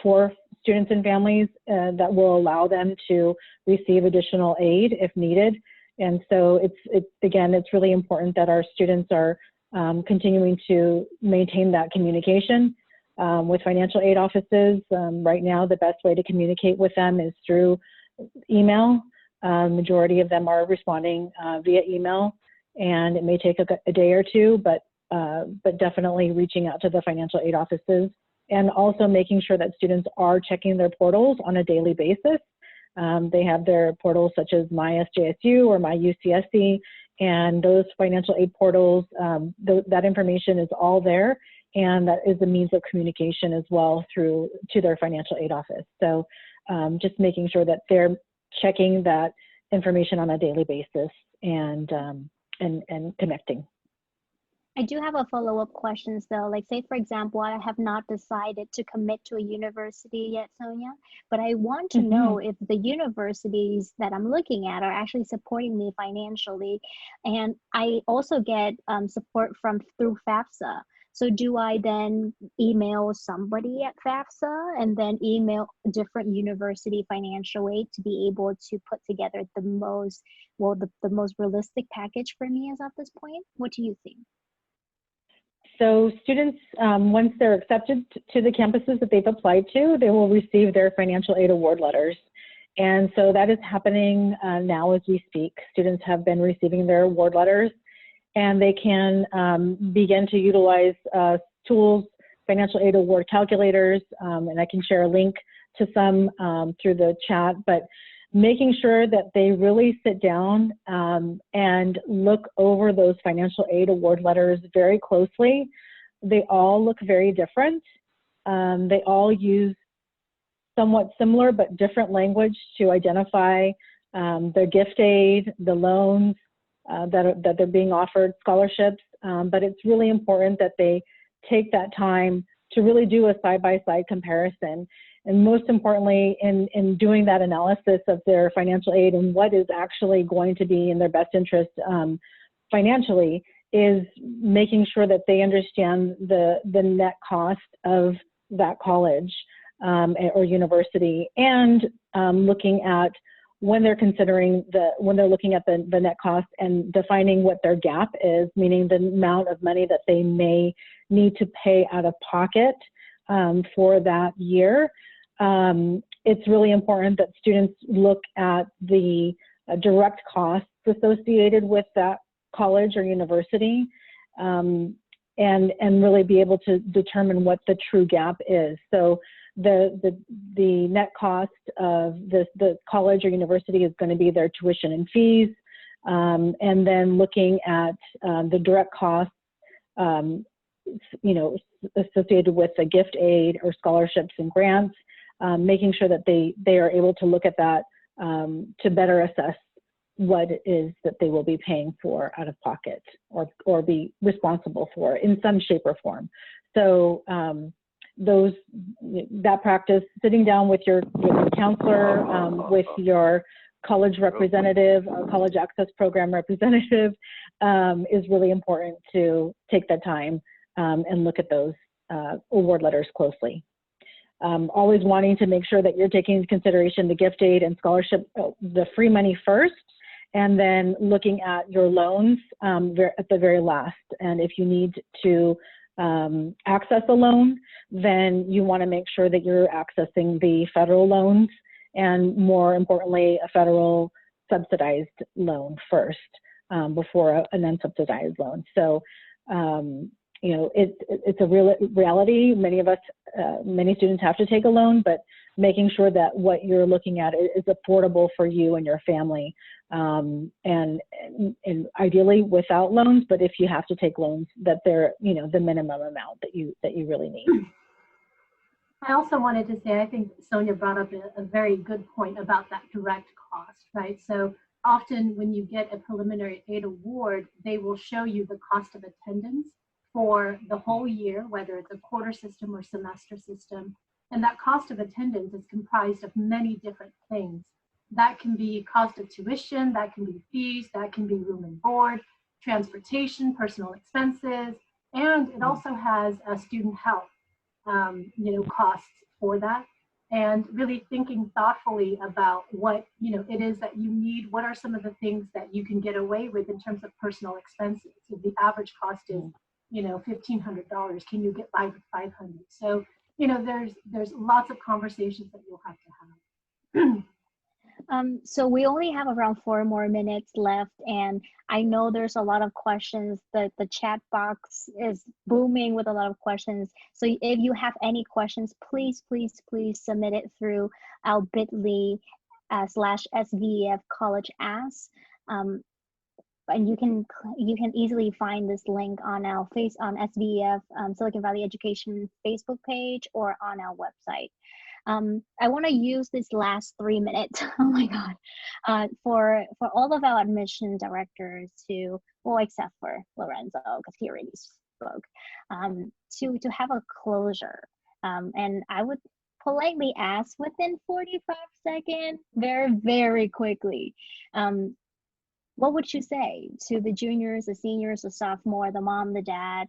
for students and families that will allow them to receive additional aid if needed. And so it's really important that our students are continuing to maintain that communication with financial aid offices. Right now, the best way to communicate with them is through email. Majority of them are responding via email, and it may take a day or two, but definitely reaching out to the financial aid offices, and also making sure that students are checking their portals on a daily basis. They have their portals such as My SJSU or My UCSC, and those financial aid portals, that information is all there, and that is a means of communication as well to their financial aid office. So just making sure that they're checking that information on a daily basis and connecting. I do have a follow-up questions though. Like say for example, I have not decided to commit to a university yet, Sonia, but I want to know if the universities that I'm looking at are actually supporting me financially. And I also get support through FAFSA. So do I then email somebody at FAFSA and then email different university financial aid to be able to put together the most realistic package for me as of this point? What do you think? So students, once they're accepted to the campuses that they've applied to, they will receive their financial aid award letters. And so that is happening now as we speak. Students have been receiving their award letters, and they can begin to utilize tools, financial aid award calculators, and I can share a link to some through the chat, but making sure that they really sit down and look over those financial aid award letters very closely. They all look very different. They all use somewhat similar but different language to identify their gift aid, the loans that they're being offered, scholarships, but it's really important that they take that time to really do a side-by-side comparison. And most importantly, in doing that analysis of their financial aid and what is actually going to be in their best interest financially, is making sure that they understand the net cost of that college or university, and looking at when they're considering when they're looking at the net cost and defining what their gap is, meaning the amount of money that they may need to pay out of pocket for that year. It's really important that students look at the direct costs associated with that college or university, and really be able to determine what the true gap is. So the net cost of the college or university is going to be their tuition and fees, and then looking at the direct costs associated with the gift aid or scholarships and grants, making sure that they are able to look at that to better assess what it is that they will be paying for out of pocket or be responsible for in some shape or form. So that practice, sitting down with your counselor, with your college representative, or college access program representative, is really important to take that time and look at those award letters closely. Always wanting to make sure that you're taking into consideration the gift aid and scholarship, the free money first, and then looking at your loans at the very last. And if you need to access a loan, then you want to make sure that you're accessing the federal loans, and more importantly, a federal subsidized loan first before an unsubsidized loan. So, you know, it's a real reality. Many of us, many students have to take a loan, but making sure that what you're looking at is affordable for you and your family, and ideally without loans. But if you have to take loans, that they're, you know, the minimum amount that you really need. I also wanted to say, I think Sonia brought up a very good point about that direct cost, right? So often when you get a preliminary aid award, they will show you the cost of attendance for the whole year, whether it's a quarter system or semester system. And that cost of attendance is comprised of many different things. That can be cost of tuition, that can be fees, that can be room and board, transportation, personal expenses, and it also has student health, you know, costs for that. And really thinking thoughtfully about what, you know, it is that you need. What are some of the things that you can get away with in terms of personal expenses? If the average cost is, you know, $1,500, can you get by with $500? So, you know, there's lots of conversations that you'll have to have. So we only have around 4 more minutes left, and I know there's a lot of questions. The chat box is booming with a lot of questions. So if you have any questions, please submit it through our bit.ly/SVEF College Ask. And you can easily find this link on our on SVEF Silicon Valley Education Facebook page or on our website. I want to use this last 3 minutes, oh my God, for all of our admission directors to, well, except for Lorenzo, because he already spoke, to have a closure. And I would politely ask within 45 seconds, very quickly, what would you say to the juniors, the seniors, the sophomore, the mom, the dad,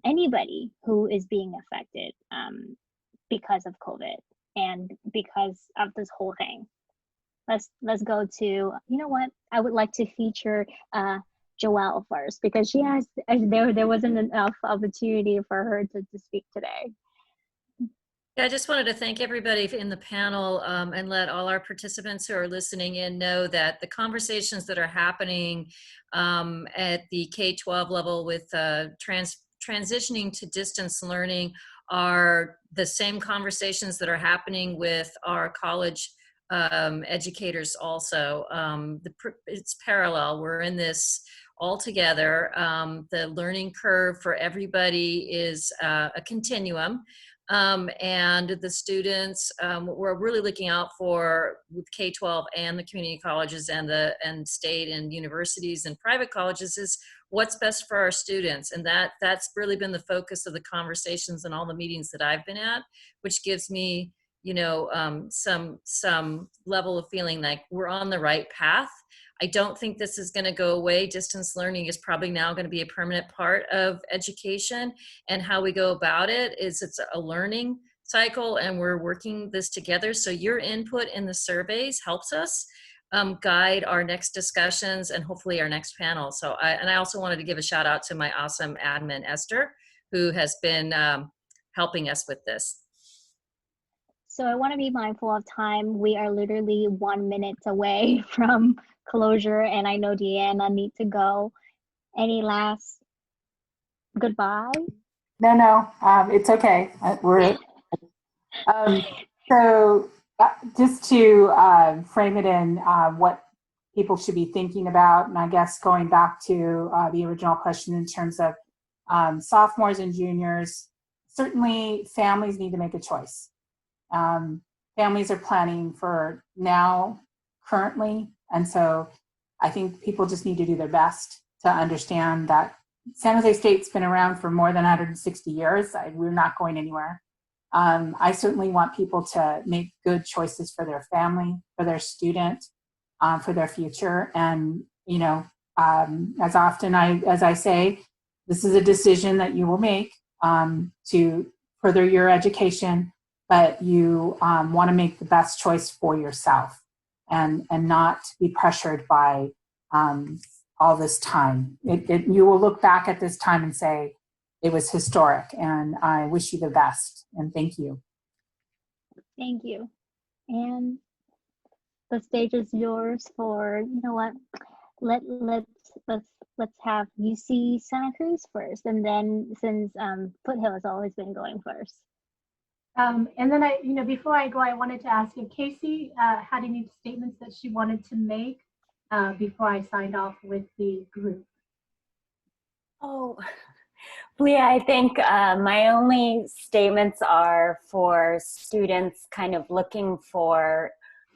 anybody who is being affected because of COVID and because of this whole thing? Let's go to, you know what? I would like to feature Joelle first, because she has, there wasn't enough opportunity for her to speak today. Yeah, I just wanted to thank everybody in the panel and let all our participants who are listening in know that the conversations that are happening at the K-12 level with transitioning to distance learning are the same conversations that are happening with our college educators also. It's parallel. We're in this all together. The learning curve for everybody is a continuum. And the students, we're really looking out for with K-12 and the community colleges and state and universities and private colleges is what's best for our students. And that's really been the focus of the conversations and all the meetings that I've been at, which gives me, you know, some level of feeling like we're on the right path. I don't think this is going to go away. Distance learning is probably now going to be a permanent part of education, and how we go about it is it's a learning cycle, and we're working this together. So your input in the surveys helps us guide our next discussions and hopefully our next panel. So I also wanted to give a shout out to my awesome admin, Esther, who has been helping us with this. So I want to be mindful of time. We are literally 1 minute away from closure, and I know Deanna needs to go. Any last goodbye? No, it's okay. So just to frame it in what people should be thinking about, and I guess going back to the original question in terms of sophomores and juniors, certainly families need to make a choice. Families are planning for now, currently, and so I think people just need to do their best to understand that San Jose State's been around for more than 160 years. We're not going anywhere. I certainly want people to make good choices for their family, for their student, for their future. And, you know, as I say, this is a decision that you will make to further your education, but you want to make the best choice for yourself and not be pressured by all this time. You will look back at this time and say, it was historic, and I wish you the best, and thank you. Thank you. And the stage is yours for, you know what, let's have UC Santa Cruz first, and then since Foothill has always been going first. And then before I go, I wanted to ask if Casey had any statements that she wanted to make before I signed off with the group. Oh, Leah, I think my only statements are for students kind of looking for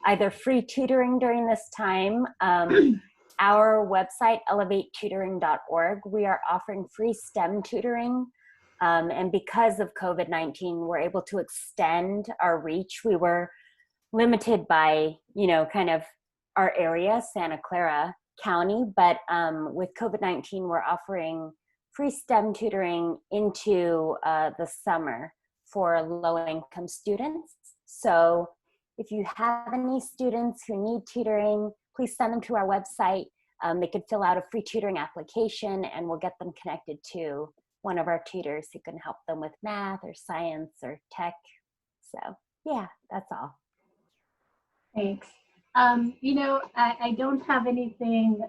either free tutoring during this time. Our website, elevatetutoring.org, we are offering free STEM tutoring. And because of COVID-19, we're able to extend our reach. We were limited by, kind of our area, Santa Clara County, but with COVID-19, we're offering free STEM tutoring into the summer for low-income students. So if you have any students who need tutoring, please send them to our website. They could fill out a free tutoring application and we'll get them connected to one of our tutors who can help them with math or science or tech. So yeah, that's all. Thanks. I don't have anything,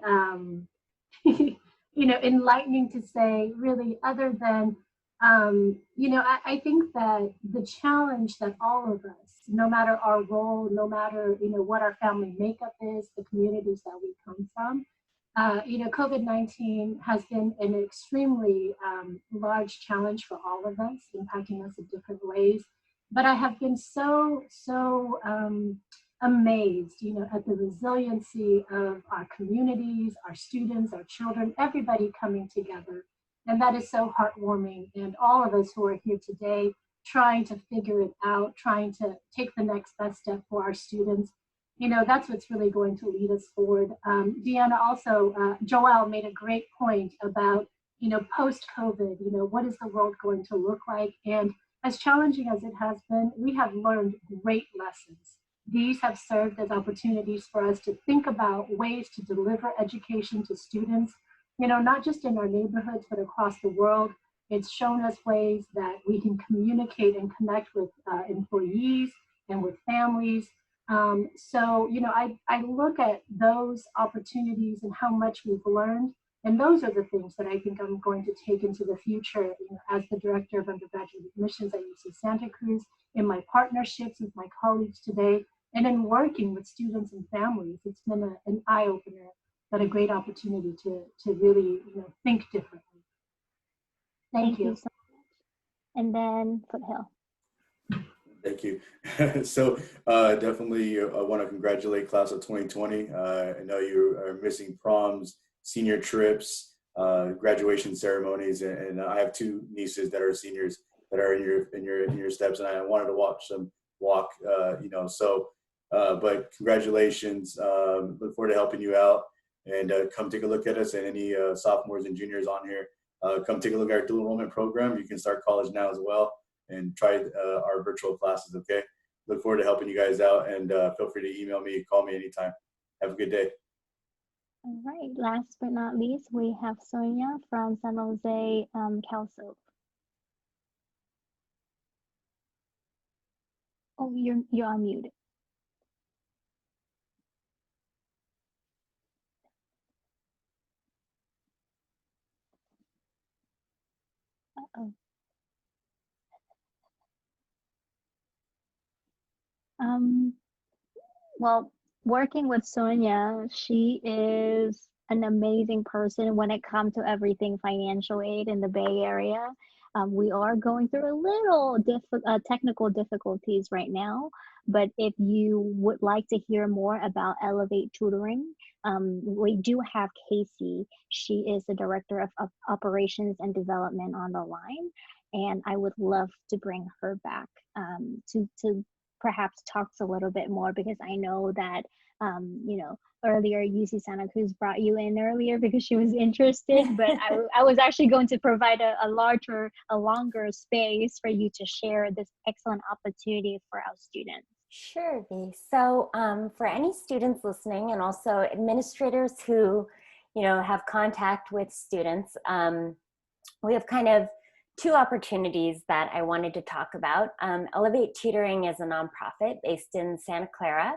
enlightening to say really, other than, I think that the challenge that all of us, no matter our role, no matter, what our family makeup is, the communities that we come from, COVID-19 has been an extremely large challenge for all of us, impacting us in different ways. But I have been so amazed, at the resiliency of our communities, our students, our children, everybody coming together. And that is so heartwarming. And all of us who are here today trying to figure it out, trying to take the next best step for our students, that's what's really going to lead us forward. Deanna also, Joelle made a great point about, post-COVID, what is the world going to look like? And as challenging as it has been, we have learned great lessons. These have served as opportunities for us to think about ways to deliver education to students, not just in our neighborhoods, but across the world. It's shown us ways that we can communicate and connect with employees and with families. I look at those opportunities and how much we've learned. And those are the things that I think I'm going to take into the future, as the Director of Undergraduate Admissions at UC Santa Cruz, in my partnerships with my colleagues today, and in working with students and families. It's been an eye-opener, but a great opportunity to really think differently. Thank you so much. And then Foothill. Thank you. So definitely I want to congratulate class of 2020. I know you are missing proms, senior trips, graduation ceremonies, and I have two nieces that are seniors that are in your steps, and I wanted to watch them walk. But congratulations. Look forward to helping you out, and come take a look at us, and any sophomores and juniors on here. Come take a look at our dual enrollment program. You can start college now as well, and try our virtual classes. Okay. Look forward to helping you guys out, and feel free to email me, call me anytime. Have a good day. All right, last but not least, we have Sonia from San Jose CalSoap. Oh, you're unmuted. Uh-oh. Well, working with Sonia, she is an amazing person when it comes to everything financial aid in the Bay Area. We are going through a little technical difficulties right now, but if you would like to hear more about Elevate Tutoring, we do have Casey. She is the Director of Operations and Development on the line, and I would love to bring her back to perhaps talks a little bit more, because I know that, earlier UC Santa Cruz brought you in earlier because she was interested, but I was actually going to provide a longer space for you to share this excellent opportunity for our students. Sure, V. So for any students listening, and also administrators who, have contact with students, we have kind of two opportunities that I wanted to talk about. Elevate Tutoring is a nonprofit based in Santa Clara.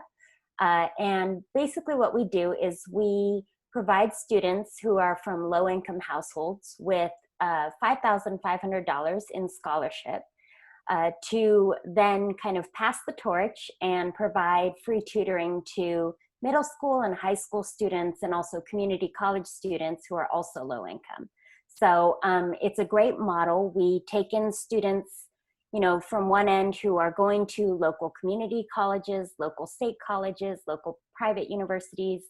And basically what we do is we provide students who are from low-income households with $5,500 in scholarship to then kind of pass the torch and provide free tutoring to middle school and high school students, and also community college students who are also low income. So it's a great model. We take in students, you know, from one end who are going to local community colleges, local state colleges, local private universities,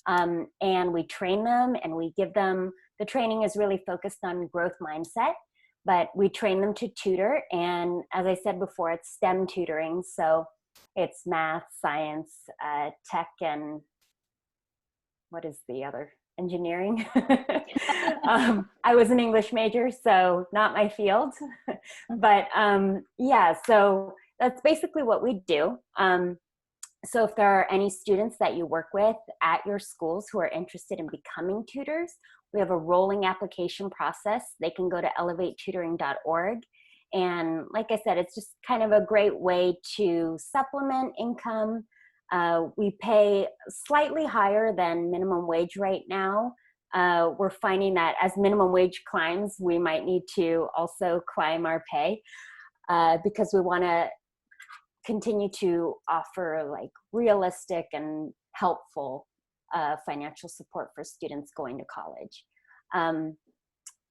and we train them and we give them, the training is really focused on growth mindset, but we train them to tutor. And as I said before, it's STEM tutoring. So it's math, science, tech, and what is the other? Engineering. I was an English major, so not my field. But yeah, so that's basically what we do. So if there are any students that you work with at your schools who are interested in becoming tutors, we have a rolling application process. They can go to elevatetutoring.org. And like I said, it's just kind of a great way to supplement income. We pay slightly higher than minimum wage right now. We're finding that as minimum wage climbs, we might need to also climb our pay because we want to continue to offer like realistic and helpful financial support for students going to college.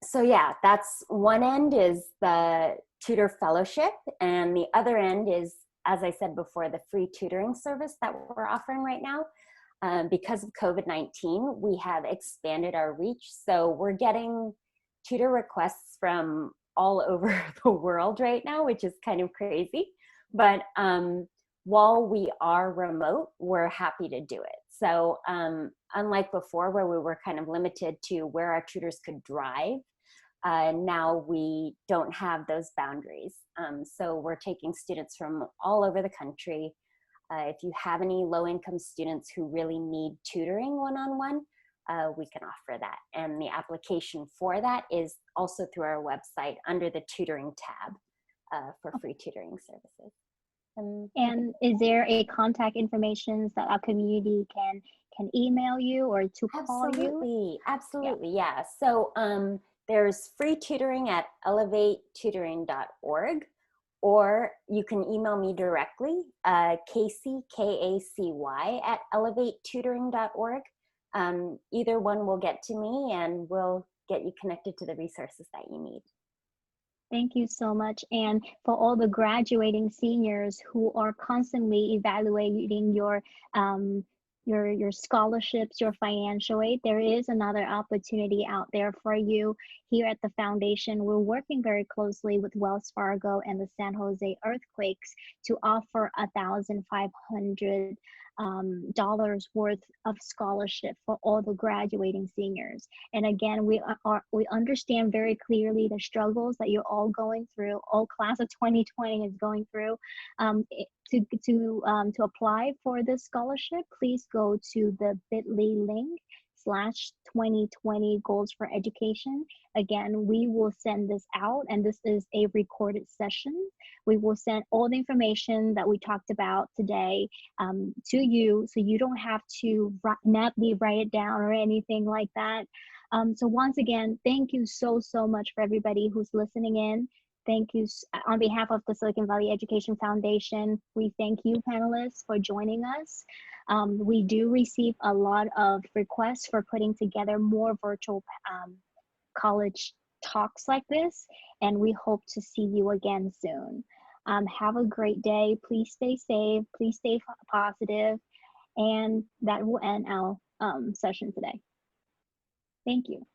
So yeah, that's one end is the tutor fellowship, and the other end is, as I said before, the free tutoring service that we're offering right now. Because of COVID-19, we have expanded our reach. So we're getting tutor requests from all over the world right now, which is kind of crazy. But while we are remote, we're happy to do it. So unlike before where we were kind of limited to where our tutors could drive, now we don't have those boundaries. So we're taking students from all over the country. If you have any low-income students who really need tutoring one-on-one, we can offer that. And the application for that is also through our website under the tutoring tab for free tutoring services. And is there a contact information that our community can email you or to call you? Absolutely, yeah. So there's free tutoring at elevatetutoring.org, or you can email me directly, Casey, K-A-C-Y, at elevatetutoring.org. Either one will get to me and we'll get you connected to the resources that you need. Thank you so much. And for all the graduating seniors who are constantly evaluating your scholarships, your financial aid, there is another opportunity out there for you. Here at the foundation, we're working very closely with Wells Fargo and the San Jose Earthquakes to offer $1,500 worth of scholarship for all the graduating seniors. And again, we understand very clearly the struggles that you're all going through, all class of 2020 is going through. To apply for this scholarship, please go to the bit.ly link /2020 goals for education. Again, we will send this out, and this is a recorded session. We will send all the information that we talked about today to you, so you don't have to manually write it down or anything like that. So once again, thank you so much for everybody who's listening in. Thank you on behalf of the Silicon Valley Education Foundation. We thank you, panelists, for joining us. We do receive a lot of requests for putting together more virtual college talks like this, and we hope to see you again soon. Have a great day. Please stay safe. Please stay positive. And that will end our session today. Thank you.